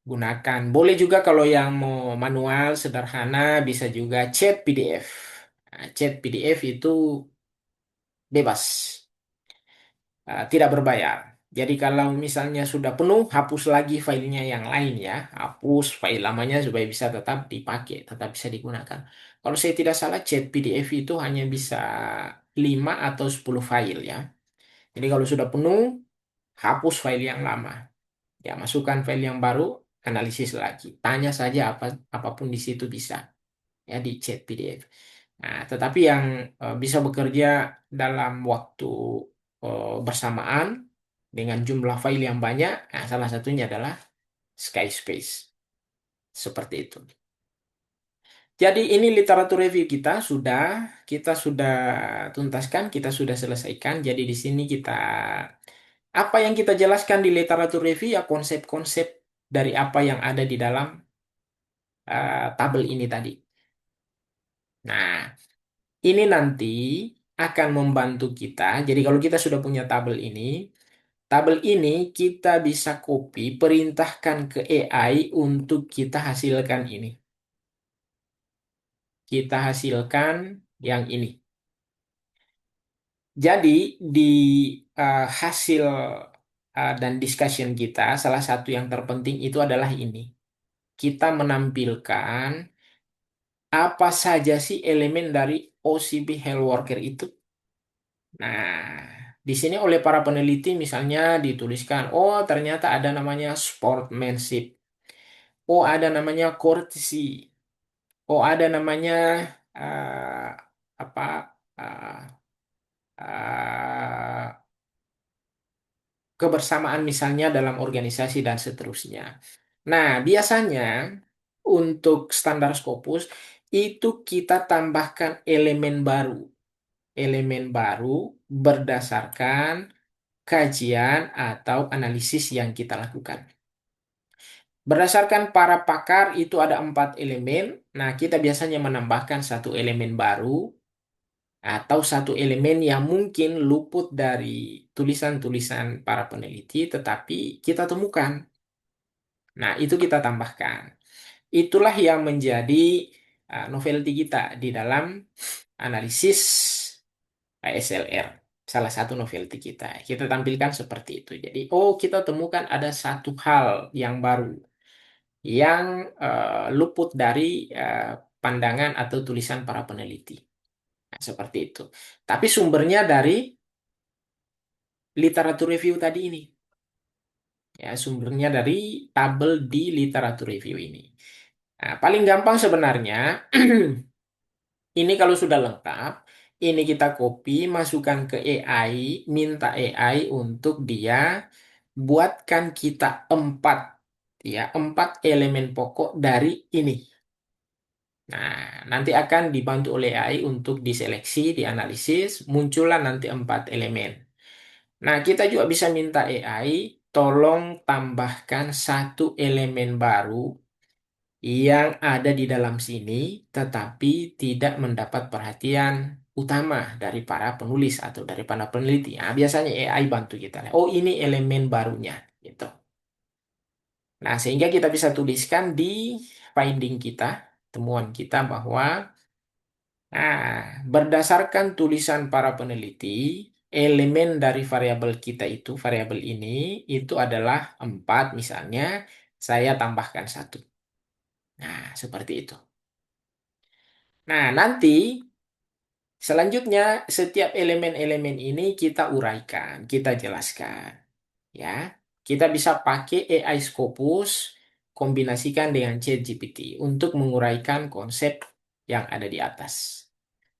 Gunakan. Boleh juga kalau yang mau manual, sederhana, bisa juga chat PDF. Nah, chat PDF itu bebas. Tidak berbayar. Jadi kalau misalnya sudah penuh, hapus lagi filenya yang lain ya. Hapus file lamanya supaya bisa tetap dipakai, tetap bisa digunakan. Kalau saya tidak salah, chat PDF itu hanya bisa 5 atau 10 file ya. Jadi kalau sudah penuh, hapus file yang lama. Ya, masukkan file yang baru, analisis lagi. Tanya saja apapun di situ bisa ya di chat PDF. Nah, tetapi yang bisa bekerja dalam waktu bersamaan dengan jumlah file yang banyak, nah, salah satunya adalah Skyspace. Seperti itu. Jadi ini literatur review kita sudah tuntaskan, kita sudah selesaikan. Jadi di sini apa yang kita jelaskan di literatur review ya konsep-konsep dari apa yang ada di dalam tabel ini tadi. Nah, ini nanti akan membantu kita. Jadi kalau kita sudah punya tabel ini kita bisa copy, perintahkan ke AI untuk kita hasilkan ini. Kita hasilkan yang ini. Jadi di hasil dan discussion kita, salah satu yang terpenting itu adalah ini. Kita menampilkan apa saja sih elemen dari OCB health worker itu. Nah, di sini oleh para peneliti misalnya dituliskan, oh ternyata ada namanya sportsmanship, oh ada namanya courtesy, oh ada namanya apa uh, uh, kebersamaan misalnya dalam organisasi dan seterusnya. Nah, biasanya untuk standar Scopus itu kita tambahkan elemen baru berdasarkan kajian atau analisis yang kita lakukan. Berdasarkan para pakar itu ada 4 elemen. Nah, kita biasanya menambahkan satu elemen baru atau satu elemen yang mungkin luput dari tulisan-tulisan para peneliti, tetapi kita temukan. Nah, itu kita tambahkan. Itulah yang menjadi novelty kita di dalam analisis ASLR. Salah satu novelty kita. Kita tampilkan seperti itu. Jadi, oh kita temukan ada satu hal yang baru yang luput dari eh, pandangan atau tulisan para peneliti. Nah, seperti itu. Tapi sumbernya dari literatur review tadi ini. Ya, sumbernya dari tabel di literatur review ini. Nah, paling gampang sebenarnya ini kalau sudah lengkap, ini kita copy, masukkan ke AI, minta AI untuk dia buatkan kita empat, ya, 4 elemen pokok dari ini. Nah, nanti akan dibantu oleh AI untuk diseleksi, dianalisis, muncullah nanti 4 elemen. Nah, kita juga bisa minta AI, tolong tambahkan satu elemen baru yang ada di dalam sini, tetapi tidak mendapat perhatian utama dari para penulis atau dari para peneliti. Nah, biasanya AI bantu kita. Oh, ini elemen barunya, gitu. Nah, sehingga kita bisa tuliskan di finding kita, temuan kita bahwa, nah, berdasarkan tulisan para peneliti, elemen dari variabel kita itu, variabel ini, itu adalah 4 misalnya, saya tambahkan satu. Nah, seperti itu. Nah, nanti selanjutnya, setiap elemen-elemen ini kita uraikan, kita jelaskan. Ya, kita bisa pakai AI Scopus, kombinasikan dengan ChatGPT untuk menguraikan konsep yang ada di atas.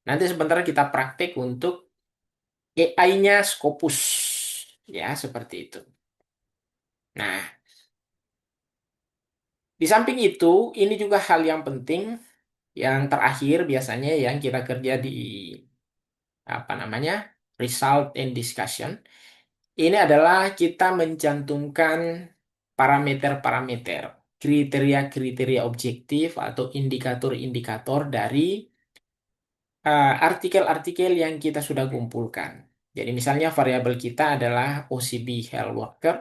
Nanti sebentar kita praktek untuk AI-nya Scopus. Ya, seperti itu. Nah, di samping itu, ini juga hal yang penting, yang terakhir biasanya yang kita kerja di apa namanya result and discussion. Ini adalah kita mencantumkan parameter-parameter, kriteria-kriteria objektif atau indikator-indikator dari artikel-artikel yang kita sudah kumpulkan. Jadi misalnya variabel kita adalah OCB health worker.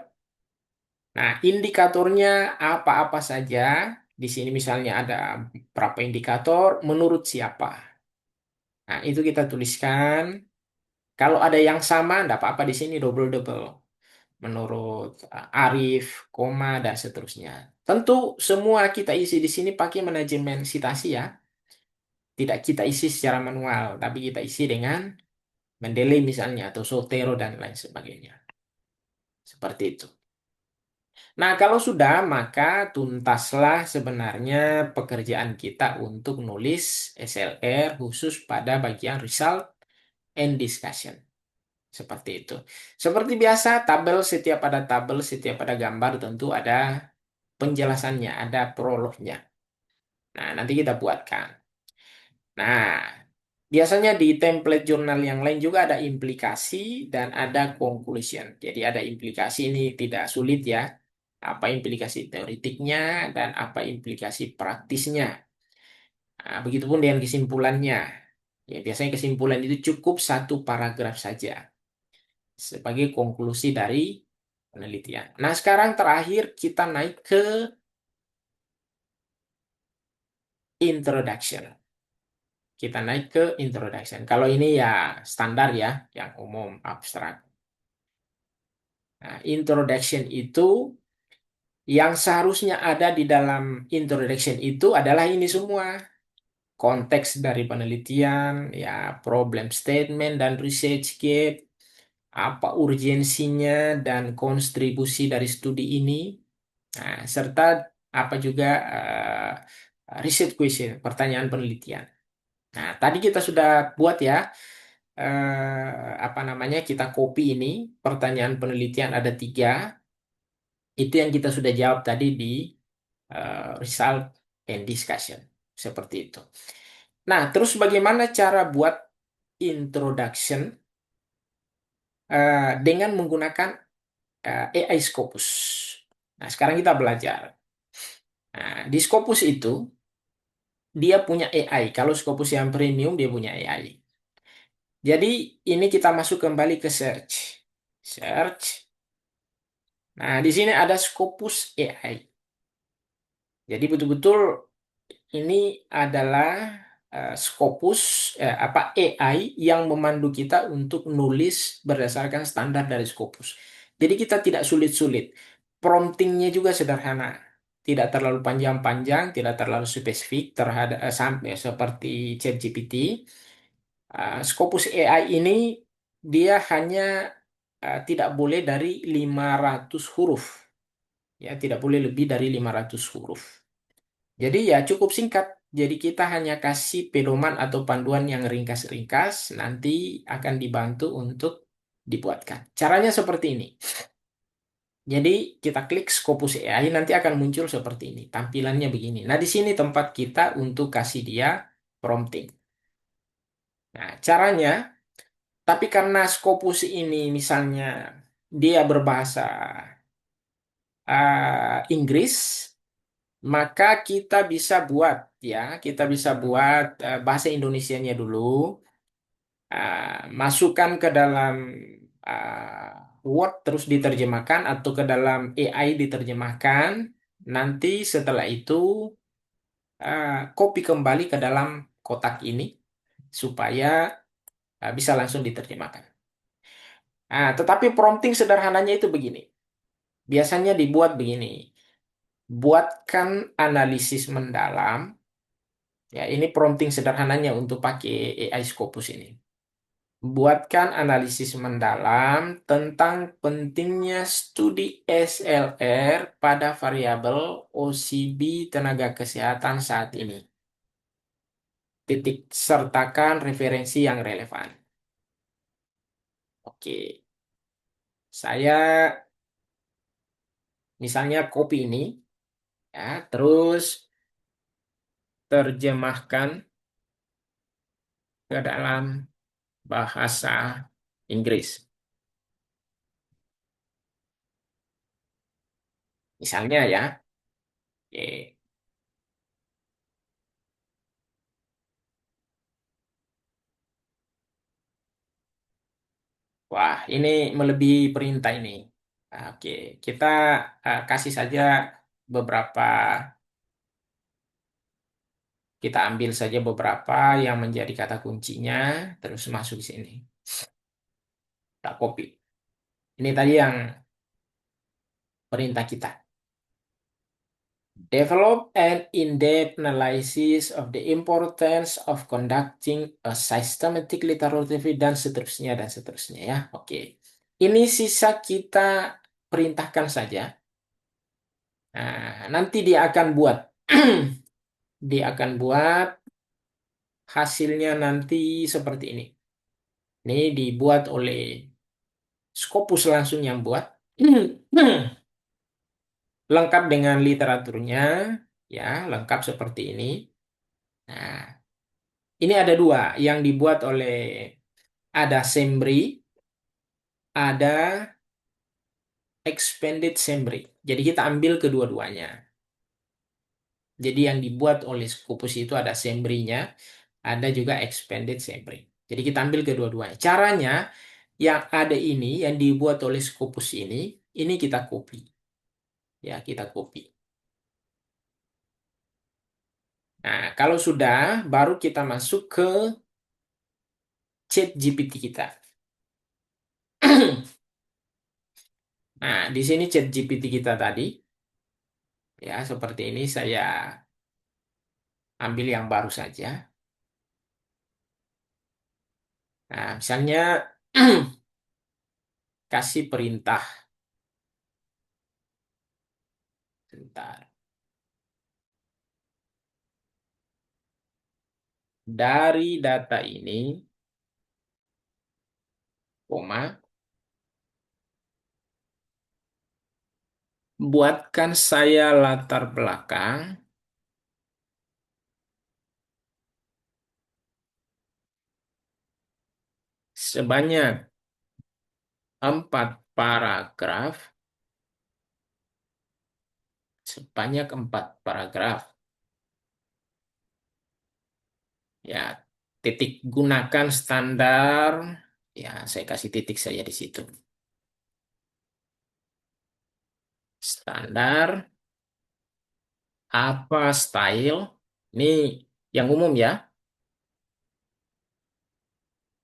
Nah, indikatornya apa-apa saja. Di sini misalnya ada berapa indikator, menurut siapa. Nah, itu kita tuliskan. Kalau ada yang sama, tidak apa-apa di sini double-double. Menurut Arif, koma, dan seterusnya. Tentu semua kita isi di sini pakai manajemen citasi ya. Tidak kita isi secara manual, tapi kita isi dengan Mendeley misalnya, atau Sotero, dan lain sebagainya. Seperti itu. Nah, kalau sudah, maka tuntaslah sebenarnya pekerjaan kita untuk nulis SLR khusus pada bagian result and discussion. Seperti itu. Seperti biasa, tabel, setiap ada gambar tentu ada penjelasannya, ada prolognya. Nah, nanti kita buatkan. Nah, biasanya di template jurnal yang lain juga ada implikasi dan ada conclusion. Jadi ada implikasi, ini tidak sulit ya. Apa implikasi teoritiknya dan apa implikasi praktisnya. Nah, begitupun dengan kesimpulannya. Ya, biasanya kesimpulan itu cukup satu paragraf saja sebagai konklusi dari penelitian. Nah, sekarang terakhir kita naik ke introduction. Kita naik ke introduction. Kalau ini ya standar ya, yang umum abstrak. Nah, introduction itu yang seharusnya ada di dalam introduction itu adalah ini semua. Konteks dari penelitian, ya, problem statement dan research gap, apa urgensinya dan kontribusi dari studi ini, nah, serta apa juga research question, pertanyaan penelitian. Nah, tadi kita sudah buat ya, apa namanya, kita copy ini, pertanyaan penelitian ada 3, itu yang kita sudah jawab tadi di result and discussion, seperti itu. Nah, terus bagaimana cara buat introduction dengan menggunakan AI Scopus? Nah, sekarang kita belajar. Nah, di Scopus itu dia punya AI. Kalau Scopus yang premium dia punya AI. Jadi ini kita masuk kembali ke search. Search. Nah, di sini ada Scopus AI. Jadi betul-betul ini adalah Scopus apa AI yang memandu kita untuk nulis berdasarkan standar dari Scopus. Jadi kita tidak sulit-sulit. Promptingnya juga sederhana. Tidak terlalu panjang-panjang, tidak terlalu spesifik terhadap sampai seperti ChatGPT. Scopus AI ini dia hanya tidak boleh dari 500 huruf. Ya, tidak boleh lebih dari 500 huruf. Jadi ya cukup singkat. Jadi kita hanya kasih pedoman atau panduan yang ringkas-ringkas, nanti akan dibantu untuk dibuatkan. Caranya seperti ini. Jadi kita klik Scopus AI, nanti akan muncul seperti ini. Tampilannya begini. Nah, di sini tempat kita untuk kasih dia prompting. Nah, caranya, tapi karena Scopus ini misalnya dia berbahasa Inggris, maka kita bisa buat ya, kita bisa buat bahasa Indonesianya dulu, masukkan ke dalam Word terus diterjemahkan atau ke dalam AI diterjemahkan. Nanti setelah itu copy kembali ke dalam kotak ini supaya bisa langsung diterjemahkan. Nah, tetapi prompting sederhananya itu begini. Biasanya dibuat begini. Buatkan analisis mendalam. Ya, ini prompting sederhananya untuk pakai AI Scopus ini. Buatkan analisis mendalam tentang pentingnya studi SLR pada variabel OCB tenaga kesehatan saat ini. Titik sertakan referensi yang relevan. Oke, saya misalnya copy ini, ya, terus terjemahkan ke dalam bahasa Inggris. Misalnya ya, oke. Wah, ini melebihi perintah ini. Nah, oke, kita kasih saja beberapa, kita ambil saja beberapa yang menjadi kata kuncinya, terus masuk di sini. Tak copy. Ini tadi yang perintah kita. Develop an in-depth analysis of the importance of conducting a systematic literature review dan seterusnya dan seterusnya ya. Oke. Ini sisa kita perintahkan saja. Nah, nanti dia akan buat. Dia akan buat hasilnya nanti seperti ini. Ini dibuat oleh Scopus langsung yang buat. Lengkap dengan literaturnya, ya, lengkap seperti ini. Nah, ini ada 2 yang dibuat oleh, ada Sembri, ada Expanded Sembri. Jadi kita ambil kedua-duanya. Jadi yang dibuat oleh Scopus itu ada Sembrinya, ada juga Expanded Sembri. Jadi kita ambil kedua-duanya. Caranya yang ada ini, yang dibuat oleh Scopus ini kita copy. Ya, kita copy. Nah, kalau sudah, baru kita masuk ke chat GPT kita. Nah, di sini chat GPT kita tadi, ya seperti ini saya ambil yang baru saja. Nah, misalnya kasih perintah, bentar. Dari data ini, koma, buatkan saya latar belakang sebanyak 4 paragraf, sebanyak 4 paragraf. Ya, titik gunakan standar. Ya, saya kasih titik saja di situ. Standar, apa style? Ini yang umum ya,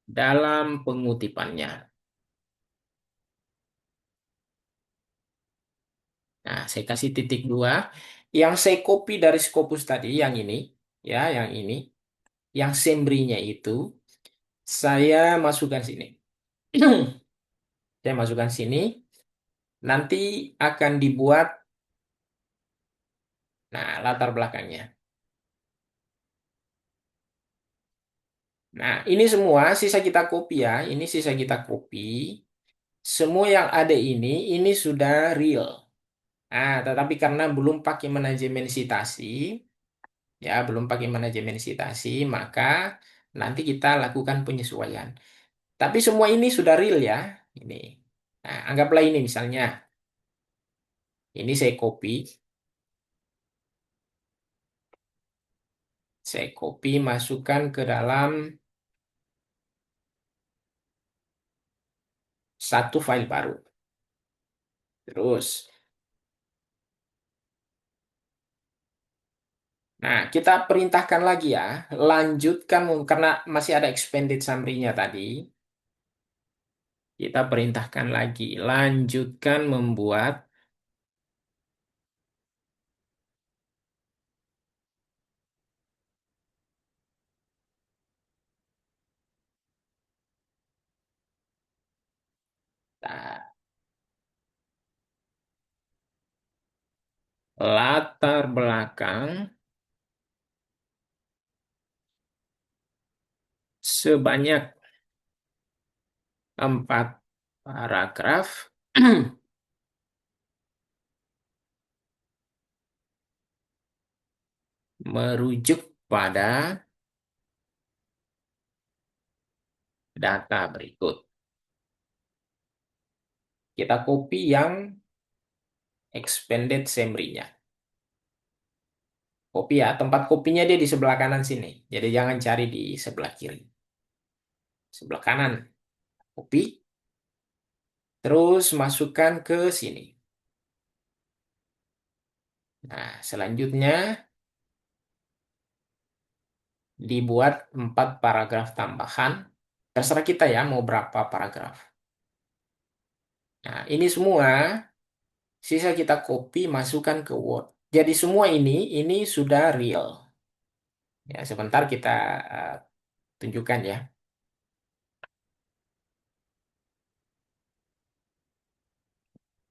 dalam pengutipannya. Nah, saya kasih titik dua. Yang saya copy dari Scopus tadi, yang ini, ya, yang ini, yang sembrinya itu, saya masukkan sini. Saya masukkan sini. Nanti akan dibuat, nah, latar belakangnya. Nah, ini semua sisa kita copy ya. Ini sisa kita copy. Semua yang ada ini sudah real. Nah, tetapi karena belum pakai manajemen citasi, ya, belum pakai manajemen citasi, maka nanti kita lakukan penyesuaian. Tapi semua ini sudah real ya. Ini. Nah, anggaplah ini misalnya. Ini saya copy. Saya copy, masukkan ke dalam satu file baru. Terus, nah, kita perintahkan lagi ya. Lanjutkan, karena masih ada expanded summary-nya tadi. Kita perintahkan lagi. Lanjutkan membuat nah, latar belakang sebanyak 4 paragraf merujuk pada data berikut. Kita copy yang expanded summary-nya. Copy ya, tempat kopinya dia di sebelah kanan sini. Jadi jangan cari di sebelah kiri. Sebelah kanan, copy. Terus masukkan ke sini. Nah, selanjutnya dibuat 4 paragraf tambahan. Terserah kita ya mau berapa paragraf. Nah, ini semua sisa kita copy masukkan ke Word. Jadi semua ini sudah real. Ya, sebentar kita eh, tunjukkan ya.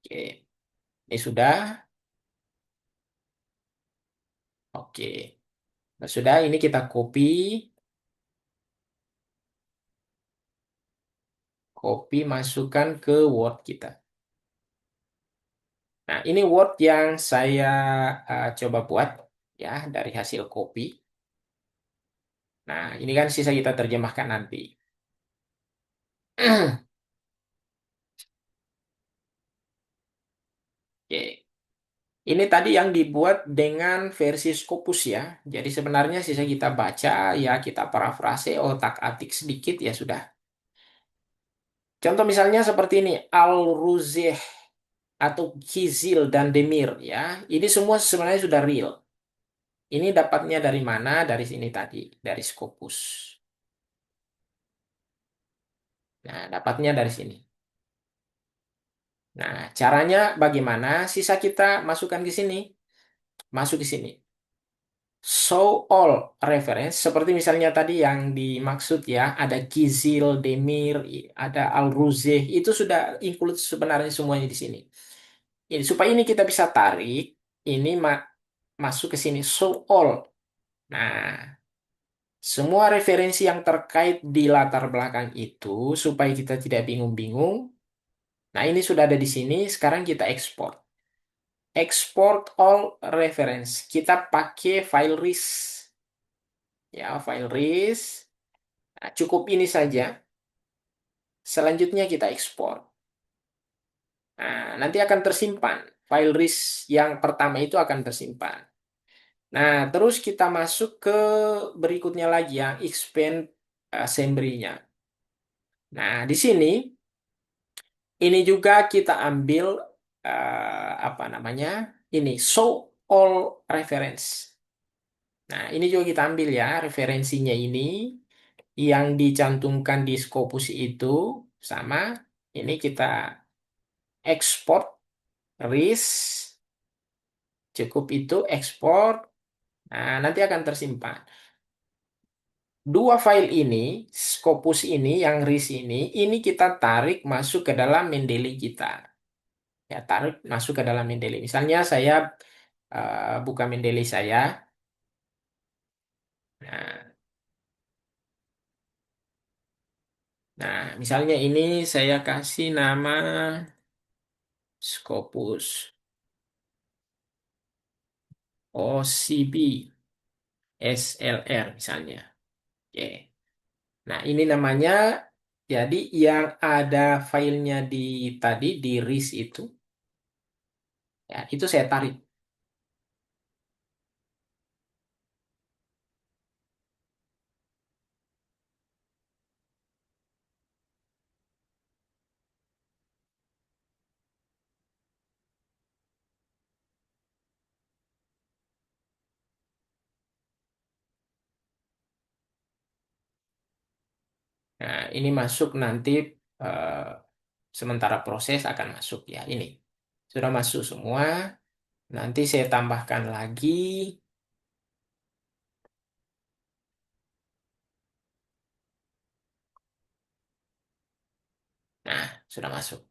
Oke, ini sudah. Oke. Nah, sudah, ini kita copy, copy masukkan ke Word kita. Nah, ini Word yang saya coba buat ya dari hasil copy. Nah, ini kan sisa kita terjemahkan nanti. Oke. Ini tadi yang dibuat dengan versi Scopus ya. Jadi sebenarnya sisa kita baca, ya kita parafrase, otak-atik sedikit, ya sudah. Contoh misalnya seperti ini, Al-Ruzeh atau Kizil dan Demir ya. Ini semua sebenarnya sudah real. Ini dapatnya dari mana? Dari sini tadi, dari Scopus. Nah, dapatnya dari sini. Nah, caranya bagaimana? Sisa kita masukkan ke sini. Masuk ke sini. Show all reference, seperti misalnya tadi yang dimaksud ya, ada Kizil, Demir, ada Al-Ruzeh, itu sudah include sebenarnya semuanya di sini. Ini, supaya ini kita bisa tarik, ini masuk ke sini, show all. Nah, semua referensi yang terkait di latar belakang itu, supaya kita tidak bingung-bingung. Nah, ini sudah ada di sini, sekarang kita ekspor. Export all reference. Kita pakai file RIS. Ya, file RIS. Nah, cukup ini saja. Selanjutnya kita ekspor. Nah, nanti akan tersimpan. File RIS yang pertama itu akan tersimpan. Nah, terus kita masuk ke berikutnya lagi yang expand assembly-nya. Nah, di sini ini juga kita ambil apa namanya? Ini show all reference. Nah, ini juga kita ambil ya referensinya ini yang dicantumkan di Scopus itu sama ini kita ekspor RIS, cukup itu ekspor. Nah, nanti akan tersimpan. Dua file ini, Scopus ini, yang RIS ini kita tarik masuk ke dalam Mendeley kita. Ya, tarik masuk ke dalam Mendeley. Misalnya saya buka Mendeley saya. Nah, nah, misalnya ini saya kasih nama Scopus OCB SLR misalnya. Oke. Nah, ini namanya, jadi yang ada filenya di tadi di RIS itu, ya itu saya tarik. Nah, ini masuk nanti eh, sementara proses akan masuk ya ini. Sudah masuk semua. Nanti saya tambahkan lagi. Nah, sudah masuk.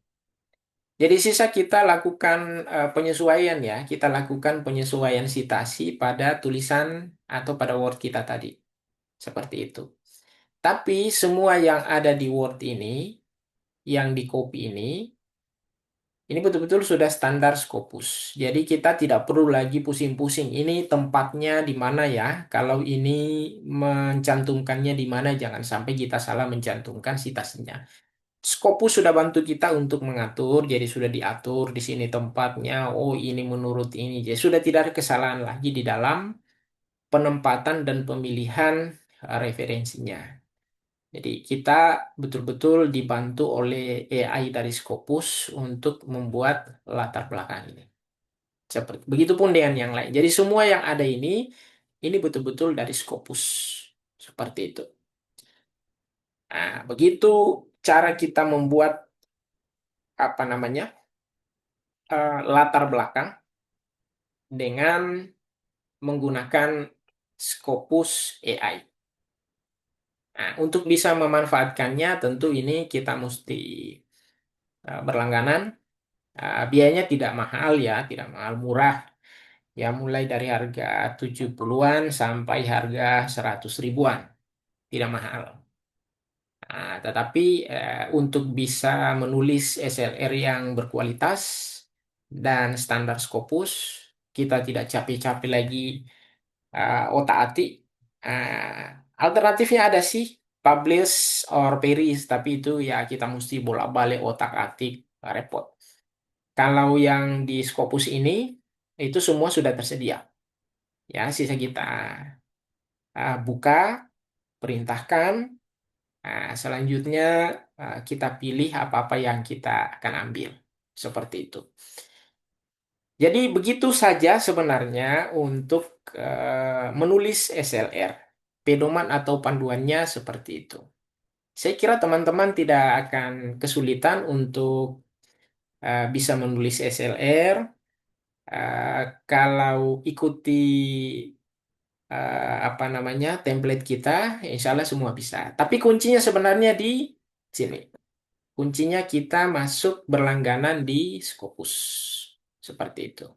Jadi sisa kita lakukan penyesuaian ya. Kita lakukan penyesuaian citasi pada tulisan atau pada Word kita tadi. Seperti itu. Tapi semua yang ada di Word ini, yang di copy ini betul-betul sudah standar Scopus. Jadi kita tidak perlu lagi pusing-pusing. Ini tempatnya di mana ya? Kalau ini mencantumkannya di mana, jangan sampai kita salah mencantumkan citasinya. Scopus sudah bantu kita untuk mengatur, jadi sudah diatur di sini tempatnya. Oh, ini menurut ini. Jadi sudah tidak ada kesalahan lagi di dalam penempatan dan pemilihan referensinya. Jadi kita betul-betul dibantu oleh AI dari Scopus untuk membuat latar belakang ini. Seperti begitupun dengan yang lain. Jadi semua yang ada ini betul-betul dari Scopus. Seperti itu. Nah, begitu cara kita membuat apa namanya latar belakang dengan menggunakan Scopus AI. Nah, untuk bisa memanfaatkannya tentu ini kita mesti berlangganan. Biayanya tidak mahal ya, tidak mahal, murah. Ya mulai dari harga 70-an sampai harga 100 ribuan. Tidak mahal. Tetapi untuk bisa menulis SLR yang berkualitas dan standar Scopus, kita tidak capek-capek lagi otak-atik. Alternatifnya ada sih, publish or perish, tapi itu ya kita mesti bolak-balik otak-atik, repot. Kalau yang di Scopus ini, itu semua sudah tersedia. Ya, sisa kita buka, perintahkan, selanjutnya kita pilih apa-apa yang kita akan ambil. Seperti itu. Jadi begitu saja sebenarnya untuk menulis SLR. Pedoman atau panduannya seperti itu. Saya kira teman-teman tidak akan kesulitan untuk bisa menulis SLR. Eh, Kalau ikuti apa namanya template kita, insya Allah semua bisa. Tapi kuncinya sebenarnya di sini. Kuncinya kita masuk berlangganan di Scopus. Seperti itu.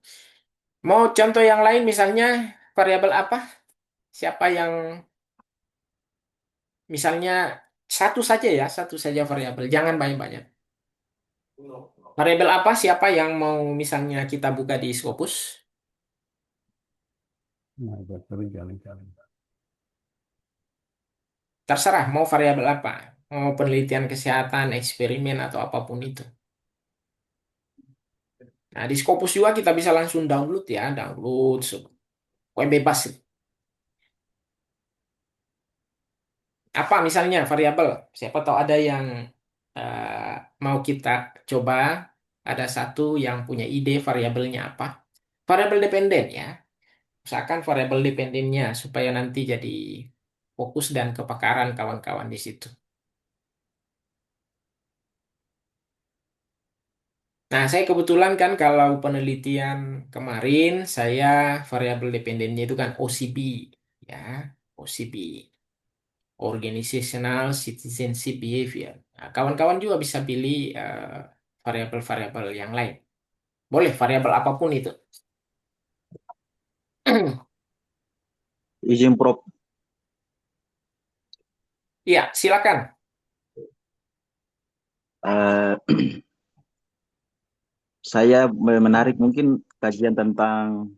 Mau contoh yang lain misalnya variabel apa? Siapa yang misalnya satu saja ya, satu saja variabel, jangan banyak-banyak. Variabel apa? Siapa yang mau misalnya kita buka di Scopus? Nah, betul jalan-jalan. Terserah mau variabel apa. Mau penelitian kesehatan, eksperimen atau apapun itu. Nah, di Scopus juga kita bisa langsung download ya, download. Pokoknya bebas. Apa misalnya variabel? Siapa tahu ada yang mau kita coba. Ada satu yang punya ide variabelnya apa? Variabel dependen ya. Usahakan variabel dependennya supaya nanti jadi fokus dan kepakaran kawan-kawan di situ. Nah, saya kebetulan kan kalau penelitian kemarin saya variabel dependennya itu kan OCB ya, OCB, Organizational Citizenship Behavior. Nah, kawan-kawan juga bisa pilih variabel-variabel yang lain. Boleh variabel apapun itu. Izin Prof, Iya, silakan. eh, saya menarik mungkin kajian tentang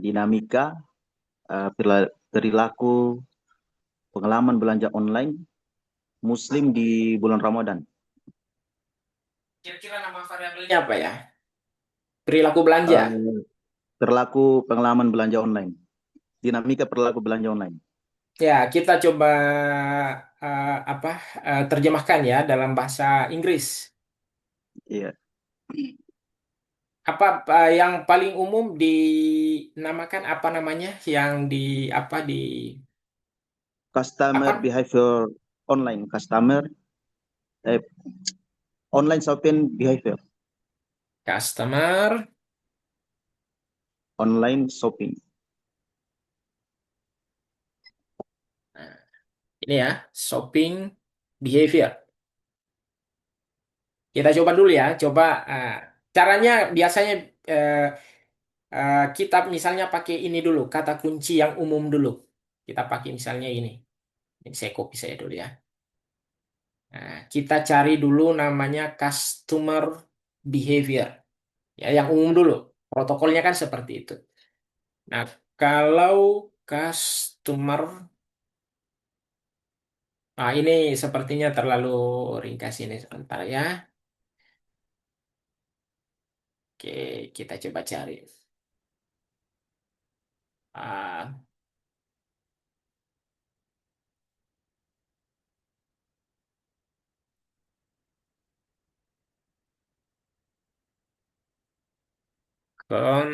dinamika perilaku pengalaman belanja online Muslim di bulan Ramadan. Kira-kira nama variabelnya apa ya? Perilaku belanja. Eh, Perilaku pengalaman belanja online, dinamika perilaku belanja online. Ya, kita coba apa terjemahkan ya dalam bahasa Inggris. Iya, Apa yang paling umum dinamakan apa namanya? Yang di apa di customer apa? behavior online, eh, online shopping behavior, Customer. online shopping. Nah, ini ya, shopping behavior. Kita coba dulu ya, coba caranya biasanya eh, kita misalnya pakai ini dulu, kata kunci yang umum dulu. Kita pakai misalnya ini. Ini saya copy saya dulu ya. Nah, kita cari dulu namanya customer behavior. Ya, yang umum dulu. Protokolnya kan seperti itu. Nah, kalau customer, ini sepertinya terlalu ringkas ini sebentar ya. Oke, kita coba cari. Ah, kon,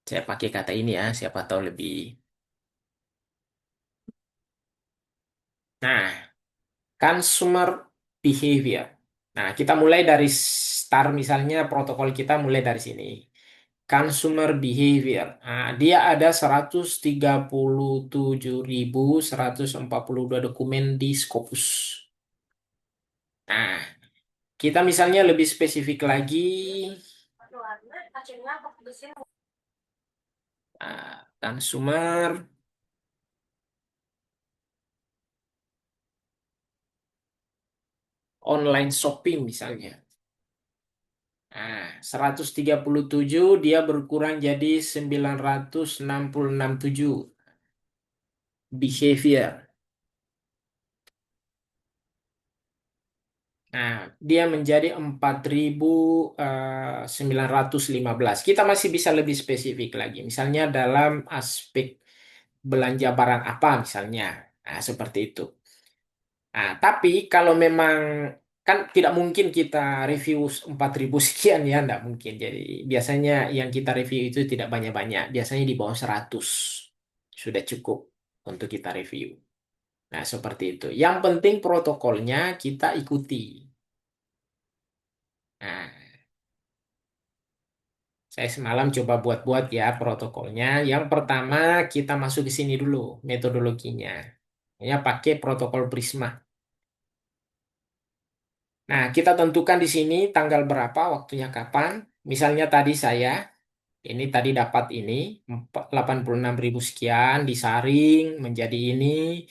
saya pakai kata ini ya, siapa tahu lebih. Nah, consumer behavior. Nah, kita mulai dari start misalnya protokol kita mulai dari sini. Consumer behavior. Nah, dia ada 137.142 dokumen di Scopus. Nah, kita misalnya lebih spesifik lagi, consumer online shopping misalnya. Nah, 137 dia berkurang jadi 966 behavior. Nah, dia menjadi 4.915. Kita masih bisa lebih spesifik lagi. Misalnya dalam aspek belanja barang apa misalnya. Nah, seperti itu. Nah, tapi kalau memang kan tidak mungkin kita review 4.000 sekian ya, tidak mungkin. Jadi biasanya yang kita review itu tidak banyak-banyak. Biasanya di bawah 100 sudah cukup untuk kita review. Nah, seperti itu. Yang penting protokolnya kita ikuti. Nah, saya semalam coba buat-buat ya protokolnya. Yang pertama kita masuk ke sini dulu metodologinya. Ya, pakai protokol Prisma. Nah, kita tentukan di sini tanggal berapa, waktunya kapan. Misalnya tadi saya, ini tadi dapat ini, 86.000 sekian, disaring menjadi ini,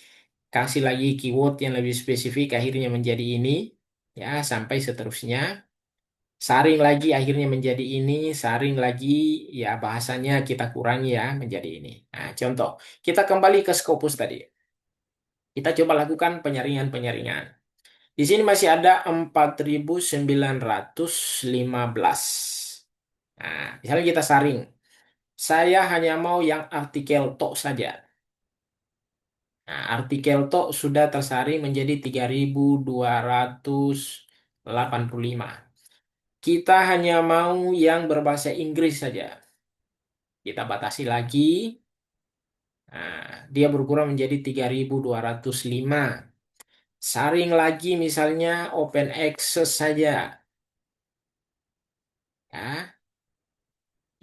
kasih lagi keyword yang lebih spesifik, akhirnya menjadi ini, ya, sampai seterusnya. Saring lagi, akhirnya menjadi ini, saring lagi, ya bahasanya kita kurangi ya, menjadi ini. Nah, contoh, kita kembali ke Scopus tadi. Kita coba lakukan penyaringan-penyaringan. Di sini masih ada 4.915. Nah, misalnya kita saring. Saya hanya mau yang artikel tok saja. Nah, artikel tok sudah tersaring menjadi 3.285. Kita hanya mau yang berbahasa Inggris saja. Kita batasi lagi. Nah, dia berkurang menjadi 3.205. Saring lagi misalnya open access saja. Ya,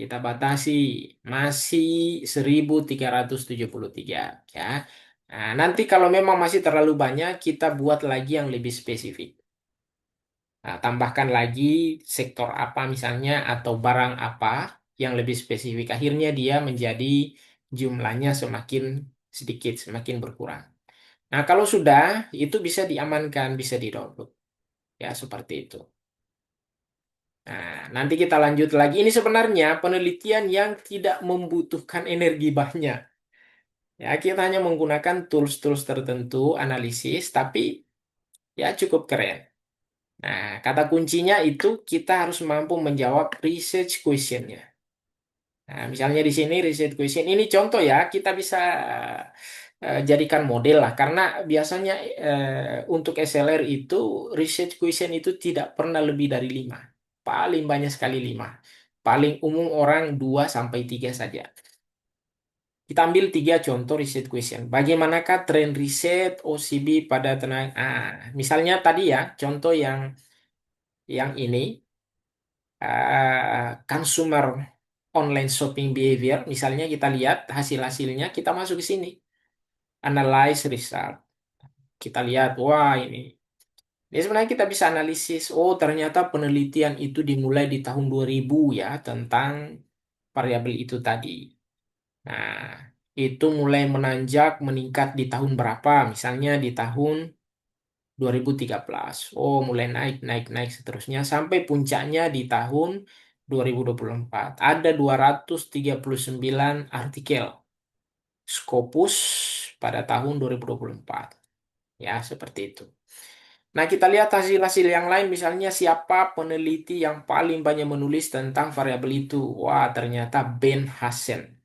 kita batasi masih 1.373 ya. Nah, nanti kalau memang masih terlalu banyak, kita buat lagi yang lebih spesifik. Nah, tambahkan lagi sektor apa misalnya atau barang apa yang lebih spesifik. Akhirnya dia menjadi jumlahnya semakin sedikit, semakin berkurang. Nah, kalau sudah, itu bisa diamankan, bisa di-download. Ya, seperti itu. Nah, nanti kita lanjut lagi. Ini sebenarnya penelitian yang tidak membutuhkan energi banyak. Ya, kita hanya menggunakan tools-tools tertentu, analisis, tapi ya cukup keren. Nah, kata kuncinya itu kita harus mampu menjawab research question-nya. Nah, misalnya di sini research question, ini contoh ya, kita bisa jadikan model lah. Karena biasanya untuk SLR itu research question itu tidak pernah lebih dari 5. Paling banyak sekali 5. Paling umum orang 2 sampai 3 saja. Kita ambil 3 contoh research question. Bagaimanakah tren riset OCB pada tenaga? Misalnya tadi ya, contoh yang ini, consumer online shopping behavior. Misalnya kita lihat hasil-hasilnya, kita masuk ke sini. Analyze result. Kita lihat, wah ini. Ini sebenarnya kita bisa analisis, oh ternyata penelitian itu dimulai di tahun 2000 ya, tentang variabel itu tadi. Nah, itu mulai menanjak, meningkat di tahun berapa? Misalnya di tahun 2013. Oh, mulai naik, naik, naik seterusnya sampai puncaknya di tahun 2024. Ada 239 artikel Scopus pada tahun 2024. Ya, seperti itu. Nah, kita lihat hasil-hasil yang lain, misalnya siapa peneliti yang paling banyak menulis tentang variabel itu. Wah, ternyata Ben Hassen.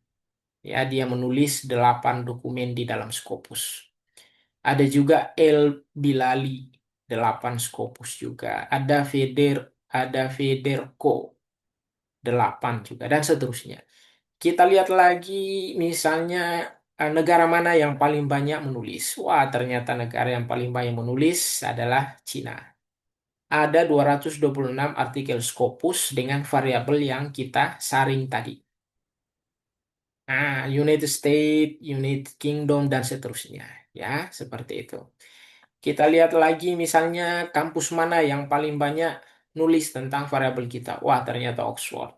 Ya, dia menulis 8 dokumen di dalam Scopus. Ada juga El Bilali, 8 Scopus juga. Ada Federco, 8 juga, dan seterusnya. Kita lihat lagi, misalnya negara mana yang paling banyak menulis. Wah, ternyata negara yang paling banyak menulis adalah Cina. Ada 226 artikel Scopus dengan variabel yang kita saring tadi. United States, United Kingdom, dan seterusnya. Ya, seperti itu. Kita lihat lagi misalnya kampus mana yang paling banyak nulis tentang variabel kita. Wah, ternyata Oxford.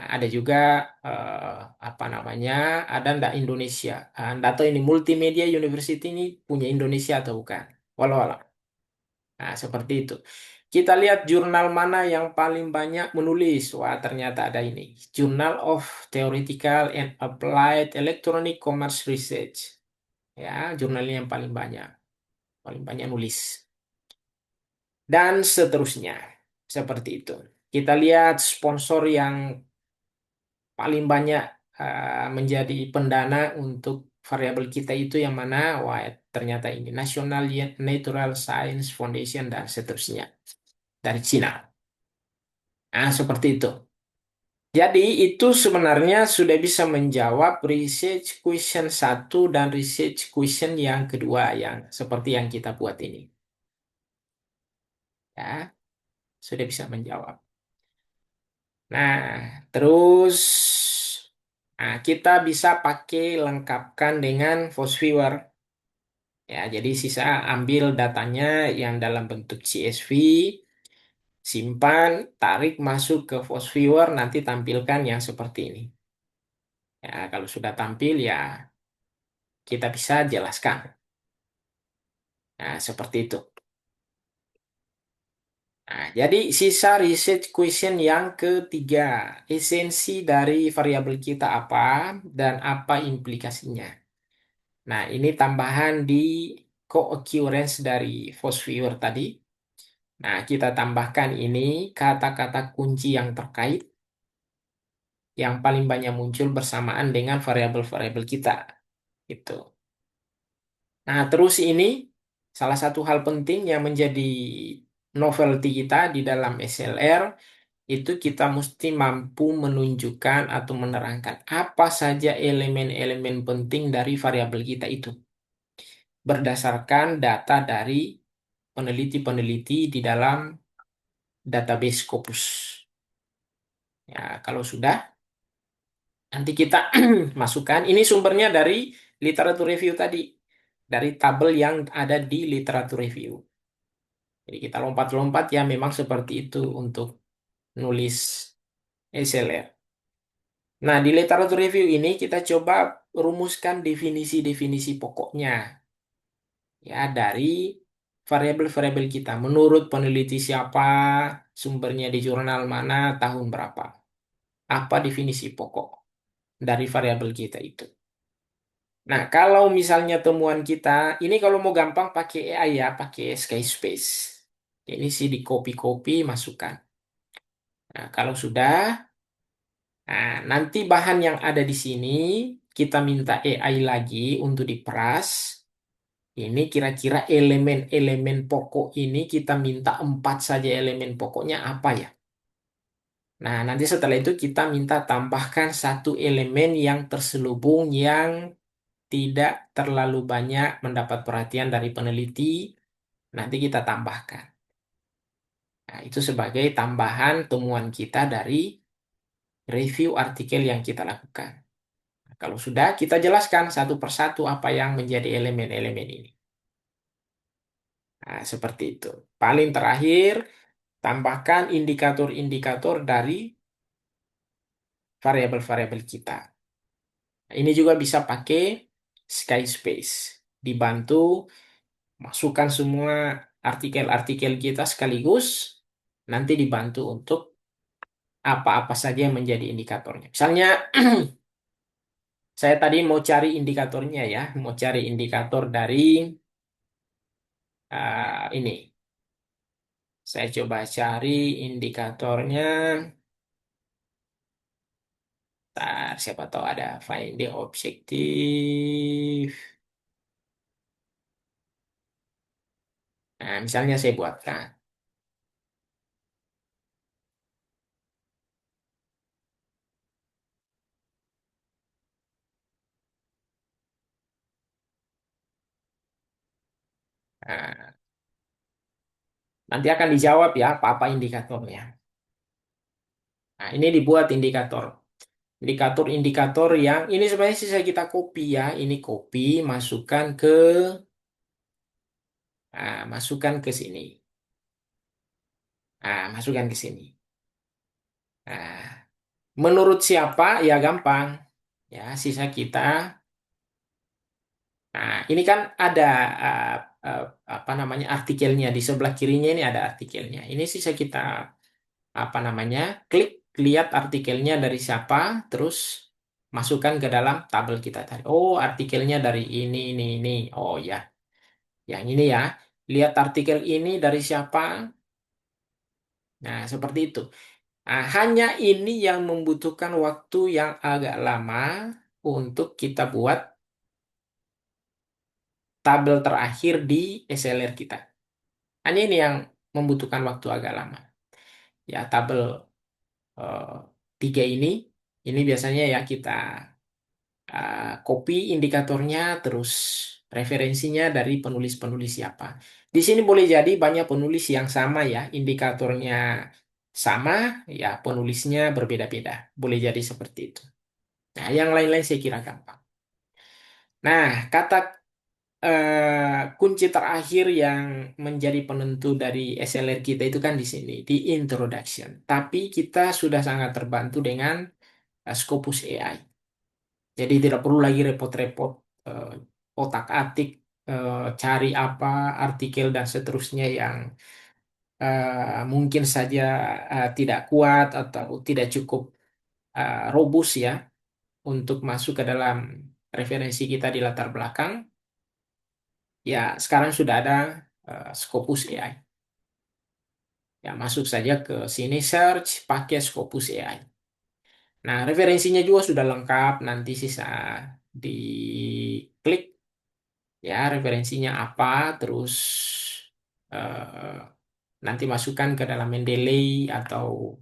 Ada juga eh, apa namanya? Ada ndak Indonesia? Ndak tahu ini Multimedia University ini punya Indonesia atau bukan? Walau alam. Nah, seperti itu. Kita lihat jurnal mana yang paling banyak menulis. Wah, ternyata ada ini. Journal of Theoretical and Applied Electronic Commerce Research. Ya, jurnalnya yang paling banyak. Paling banyak nulis. Dan seterusnya. Seperti itu. Kita lihat sponsor yang paling banyak menjadi pendana untuk variabel kita itu yang mana? Wah, ternyata ini National Natural Science Foundation dan seterusnya dari Cina. Seperti itu. Jadi itu sebenarnya sudah bisa menjawab research question satu dan research question yang kedua yang seperti yang kita buat ini. Ya, sudah bisa menjawab. Nah, terus kita bisa pakai lengkapkan dengan FOSS-Viewer. Ya, jadi sisa ambil datanya yang dalam bentuk CSV, simpan, tarik masuk ke FOSS-Viewer, nanti tampilkan yang seperti ini. Ya, kalau sudah tampil ya kita bisa jelaskan. Nah, seperti itu. Nah, jadi sisa research question yang ketiga, esensi dari variabel kita apa dan apa implikasinya. Nah, ini tambahan di co-occurrence dari Fosviewer tadi. Nah, kita tambahkan ini kata-kata kunci yang terkait yang paling banyak muncul bersamaan dengan variabel-variabel kita. Gitu. Nah, terus ini salah satu hal penting yang menjadi novelty kita di dalam SLR itu kita mesti mampu menunjukkan atau menerangkan apa saja elemen-elemen penting dari variabel kita itu berdasarkan data dari peneliti-peneliti di dalam database Scopus. Ya, kalau sudah, nanti kita masukkan. Ini sumbernya dari literatur review tadi, dari tabel yang ada di literatur review. Jadi kita lompat-lompat ya memang seperti itu untuk nulis SLR. Nah, di literatur review ini kita coba rumuskan definisi-definisi pokoknya ya dari variabel-variabel kita. Menurut peneliti siapa, sumbernya di jurnal mana, tahun berapa. Apa definisi pokok dari variabel kita itu. Nah, kalau misalnya temuan kita, ini kalau mau gampang pakai AI ya, pakai Skyspace. Ini sih di copy-copy, masukkan. Nah, kalau sudah, nah, nanti bahan yang ada di sini kita minta AI lagi untuk diperas. Ini kira-kira elemen-elemen pokok ini kita minta 4 saja elemen pokoknya apa ya? Nah, nanti setelah itu kita minta tambahkan satu elemen yang terselubung yang tidak terlalu banyak mendapat perhatian dari peneliti. Nanti kita tambahkan. Nah, itu sebagai tambahan temuan kita dari review artikel yang kita lakukan. Kalau sudah, kita jelaskan satu persatu apa yang menjadi elemen-elemen ini. Nah, seperti itu. Paling terakhir, tambahkan indikator-indikator dari variabel-variabel kita. Nah, ini juga bisa pakai Skyspace. Dibantu, masukkan semua artikel-artikel kita sekaligus, nanti dibantu untuk apa-apa saja yang menjadi indikatornya. Misalnya, saya tadi mau cari indikatornya ya, mau cari indikator dari ini. Saya coba cari indikatornya. Ntar, siapa tahu ada finding objektif. Nah, misalnya saya buatkan. Nah, nanti akan dijawab ya apa-apa indikatornya. Nah, ini dibuat indikator. Indikator-indikator yang ini sebenarnya sisa kita copy ya. Ini copy, masukkan ke sini. Nah, masukkan ke sini. Nah, menurut siapa ya gampang. Ya, sisa kita. Nah, ini kan ada uh, uh, apa namanya artikelnya di sebelah kirinya ini ada artikelnya. Ini sisa kita apa namanya klik lihat artikelnya dari siapa, terus masukkan ke dalam tabel kita tadi. Oh, artikelnya dari ini. Oh ya, yang ini ya. Lihat artikel ini dari siapa. Nah, seperti itu. Nah, hanya ini yang membutuhkan waktu yang agak lama untuk kita buat tabel terakhir di SLR kita. Hanya ini yang membutuhkan waktu agak lama. Ya, tabel eh, tiga ini biasanya ya kita copy indikatornya, terus referensinya dari penulis-penulis siapa. Di sini boleh jadi banyak penulis yang sama ya, indikatornya sama, ya penulisnya berbeda-beda. Boleh jadi seperti itu. Nah, yang lain-lain saya kira gampang. Nah, kata kunci terakhir yang menjadi penentu dari SLR kita itu kan di sini, di introduction. Tapi kita sudah sangat terbantu dengan Scopus AI. Jadi tidak perlu lagi repot-repot eh, otak-atik cari apa artikel dan seterusnya yang mungkin saja tidak kuat atau tidak cukup robust ya untuk masuk ke dalam referensi kita di latar belakang. Ya, sekarang sudah ada Scopus AI. Ya, masuk saja ke sini search pakai Scopus AI. Nah, referensinya juga sudah lengkap. Nanti sisa diklik ya referensinya apa, terus eh, nanti masukkan ke dalam Mendeley atau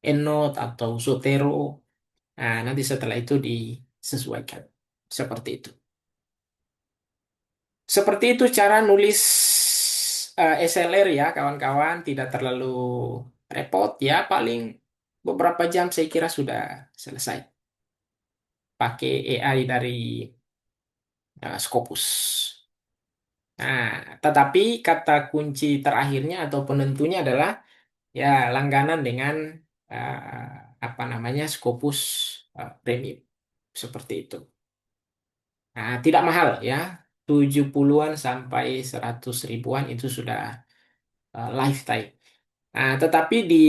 EndNote atau Zotero. Nah, nanti setelah itu disesuaikan. Seperti itu. Seperti itu cara nulis SLR ya, kawan-kawan. Tidak terlalu repot ya, paling beberapa jam saya kira sudah selesai. Pakai AI dari Scopus. Nah, tetapi kata kunci terakhirnya atau penentunya adalah ya langganan dengan apa namanya Scopus Premium seperti itu. Nah, tidak mahal ya. 70-an sampai 100 ribuan itu sudah lifetime. Nah, tetapi di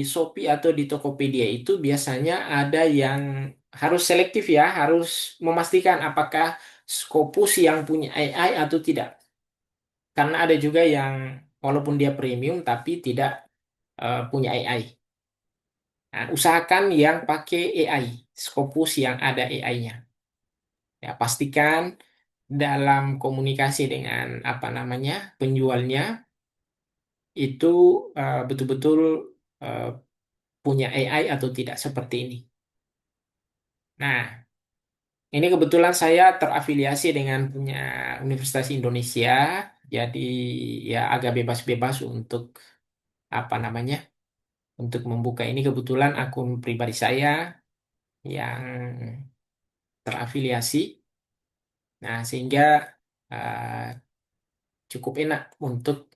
Shopee atau di Tokopedia itu biasanya ada yang harus selektif ya, harus memastikan apakah Scopus yang punya AI atau tidak. Karena ada juga yang walaupun dia premium tapi tidak punya AI. Nah, usahakan yang pakai AI, Scopus yang ada AI-nya. Ya, pastikan dalam komunikasi dengan apa namanya penjualnya itu betul-betul eh, punya AI atau tidak seperti ini. Nah, ini kebetulan saya terafiliasi dengan punya Universitas Indonesia, jadi ya agak bebas-bebas untuk apa namanya untuk membuka ini kebetulan akun pribadi saya yang terafiliasi. Nah, sehingga cukup enak untuk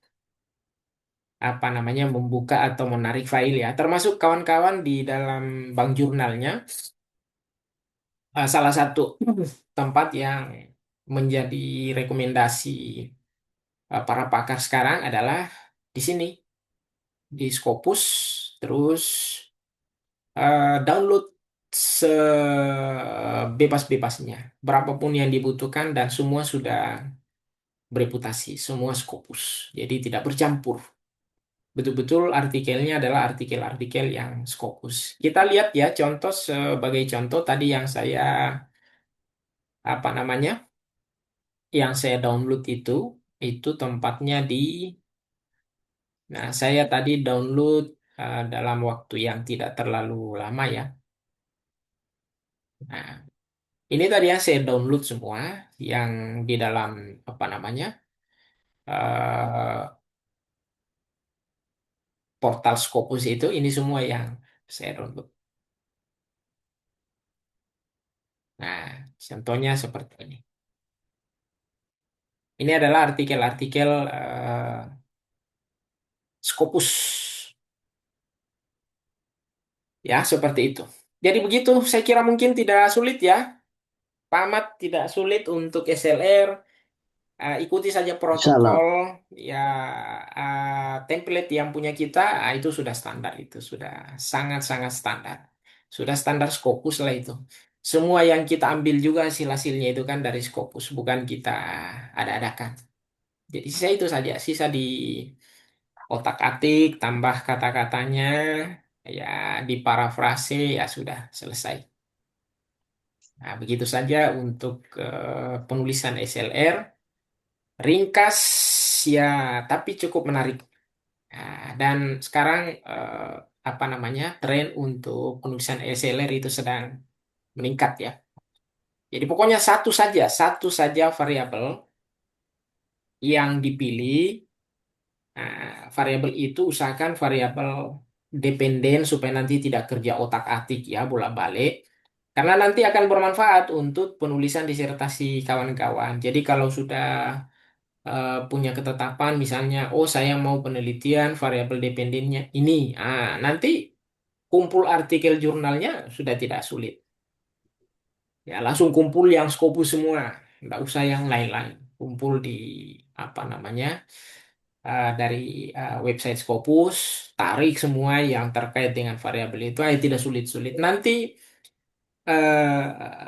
apa namanya membuka atau menarik file ya. Termasuk kawan-kawan di dalam bank jurnalnya, salah satu tempat yang menjadi rekomendasi para pakar sekarang adalah di sini di Scopus. Terus download sebebas-bebasnya, berapapun yang dibutuhkan dan semua sudah bereputasi, semua Scopus. Jadi tidak bercampur. Betul-betul artikelnya adalah artikel-artikel yang Scopus. Kita lihat ya contoh sebagai contoh tadi yang saya apa namanya yang saya download itu tempatnya di nah saya tadi download dalam waktu yang tidak terlalu lama ya. Nah, ini tadi yang saya download semua yang di dalam apa namanya eh, portal Scopus itu ini semua yang saya download. Nah, contohnya seperti ini. Ini adalah artikel-artikel Scopus. Ya, seperti itu. Jadi begitu, saya kira mungkin tidak sulit ya. Pak Ahmad tidak sulit untuk SLR. Ikuti saja Insya Allah. protokol. Ya, template yang punya kita, itu sudah standar. Itu sudah sangat-sangat standar. Sudah standar Scopus lah itu. Semua yang kita ambil juga hasil-hasilnya itu kan dari Scopus. Bukan kita ada-adakan. Jadi sisa itu saja. Sisa di otak-atik, tambah kata-katanya, ya diparafrase, ya sudah selesai. Nah, begitu saja untuk penulisan SLR. Ringkas, ya, tapi cukup menarik. Nah, dan sekarang apa namanya tren untuk penulisan SLR itu sedang meningkat ya. Jadi pokoknya satu saja variabel yang dipilih. Nah, variabel itu usahakan variabel dependen supaya nanti tidak kerja otak-atik ya bolak-balik. Karena nanti akan bermanfaat untuk penulisan disertasi kawan-kawan. Jadi kalau sudah punya ketetapan misalnya, oh saya mau penelitian variabel dependennya ini, nanti kumpul artikel jurnalnya sudah tidak sulit. Ya langsung kumpul yang Scopus semua, nggak usah yang lain-lain. Kumpul di apa namanya dari website Scopus, tarik semua yang terkait dengan variabel itu, tidak sulit-sulit. Nanti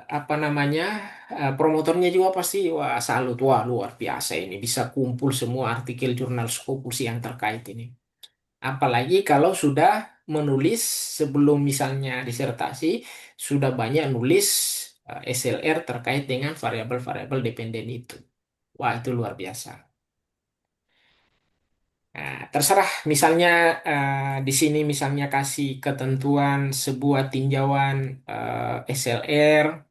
apa namanya promotornya juga pasti wah salut, wah luar biasa ini bisa kumpul semua artikel jurnal Scopus yang terkait ini. Apalagi kalau sudah menulis sebelum misalnya disertasi sudah banyak nulis SLR terkait dengan variabel-variabel dependen itu. Wah itu luar biasa. Nah, terserah misalnya di sini misalnya kasih ketentuan sebuah tinjauan SLR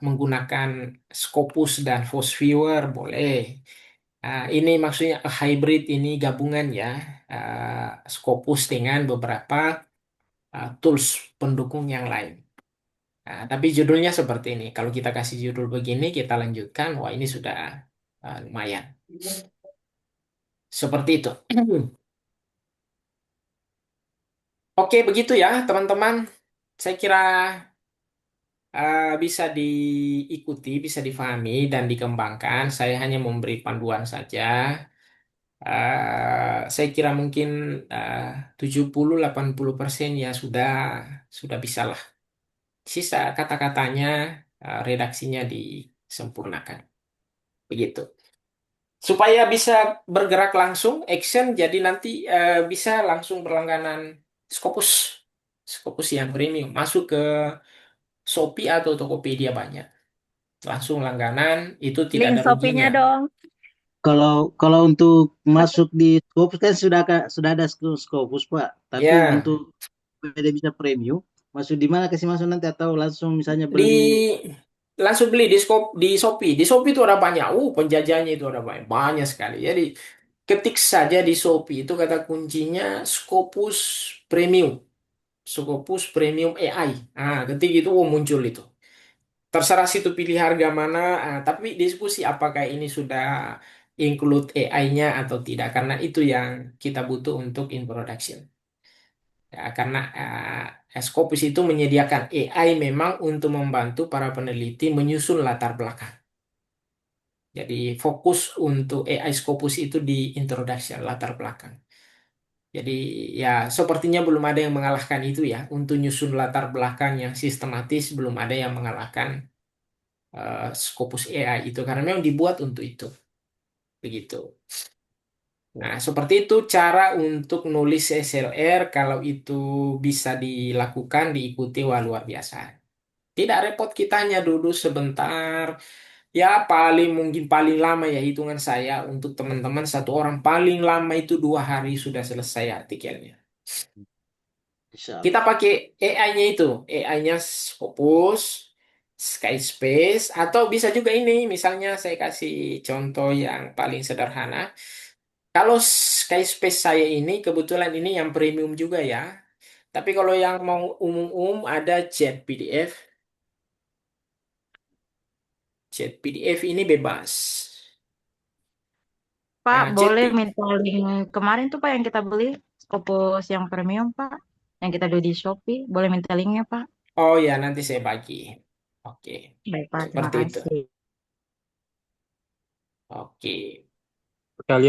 menggunakan Scopus dan Fosviewer boleh. Ini maksudnya hybrid ini gabungan ya Scopus dengan beberapa tools pendukung yang lain. Nah, tapi judulnya seperti ini. Kalau kita kasih judul begini, kita lanjutkan. Wah ini sudah lumayan. Seperti itu. Oke, begitu ya, teman-teman. Saya kira bisa diikuti, bisa difahami, dan dikembangkan. Saya hanya memberi panduan saja. Saya kira mungkin 70-80% ya sudah bisa lah. Sisa kata-katanya, redaksinya disempurnakan. Begitu. Supaya bisa bergerak langsung, action, jadi nanti bisa langsung berlangganan Scopus. Scopus yang premium. Masuk ke Shopee atau Tokopedia banyak. Langsung langganan, itu tidak Link ada Shopee-nya ruginya. dong. Kalau untuk masuk di Scopus kan sudah ada Scopus Pak. Tapi Ya, untuk supaya bisa premium, masuk di mana kasih masuk nanti atau langsung misalnya beli. di langsung beli di Shopee. Di Shopee itu ada banyak. Penjajahnya itu ada banyak, banyak sekali. Jadi ketik saja di Shopee itu kata kuncinya Scopus Premium. Scopus Premium AI. Ketik itu muncul itu. Terserah situ pilih harga mana, tapi diskusi apakah ini sudah include AI-nya atau tidak, karena itu yang kita butuh untuk in production. Ya, karena Scopus itu menyediakan AI memang untuk membantu para peneliti menyusun latar belakang. Jadi fokus untuk AI Scopus itu di introduction, latar belakang. Jadi ya sepertinya belum ada yang mengalahkan itu ya. Untuk nyusun latar belakang yang sistematis belum ada yang mengalahkan Scopus AI itu karena memang dibuat untuk itu. Begitu. Nah, seperti itu cara untuk nulis SLR kalau itu bisa dilakukan, diikuti, wah luar biasa. Tidak repot kita hanya duduk sebentar. Ya mungkin paling lama ya hitungan saya untuk teman-teman satu orang paling lama itu 2 hari sudah selesai artikelnya. Insya Kita Allah. pakai AI-nya itu, AI-nya Scopus, Skyspace, atau bisa juga ini, misalnya saya kasih contoh yang paling sederhana. Kalau Skyspace saya ini kebetulan ini yang premium juga ya. Tapi kalau yang mau umum-umum ada Jet PDF. Jet PDF ini bebas. Pak, Nah, boleh minta link kemarin tuh Pak yang kita beli Scopus yang premium Pak, yang kita beli di Shopee. Boleh minta linknya Pak? oh ya nanti saya bagi. Oke, Baik Pak, terima seperti itu. kasih. Oke. Kalian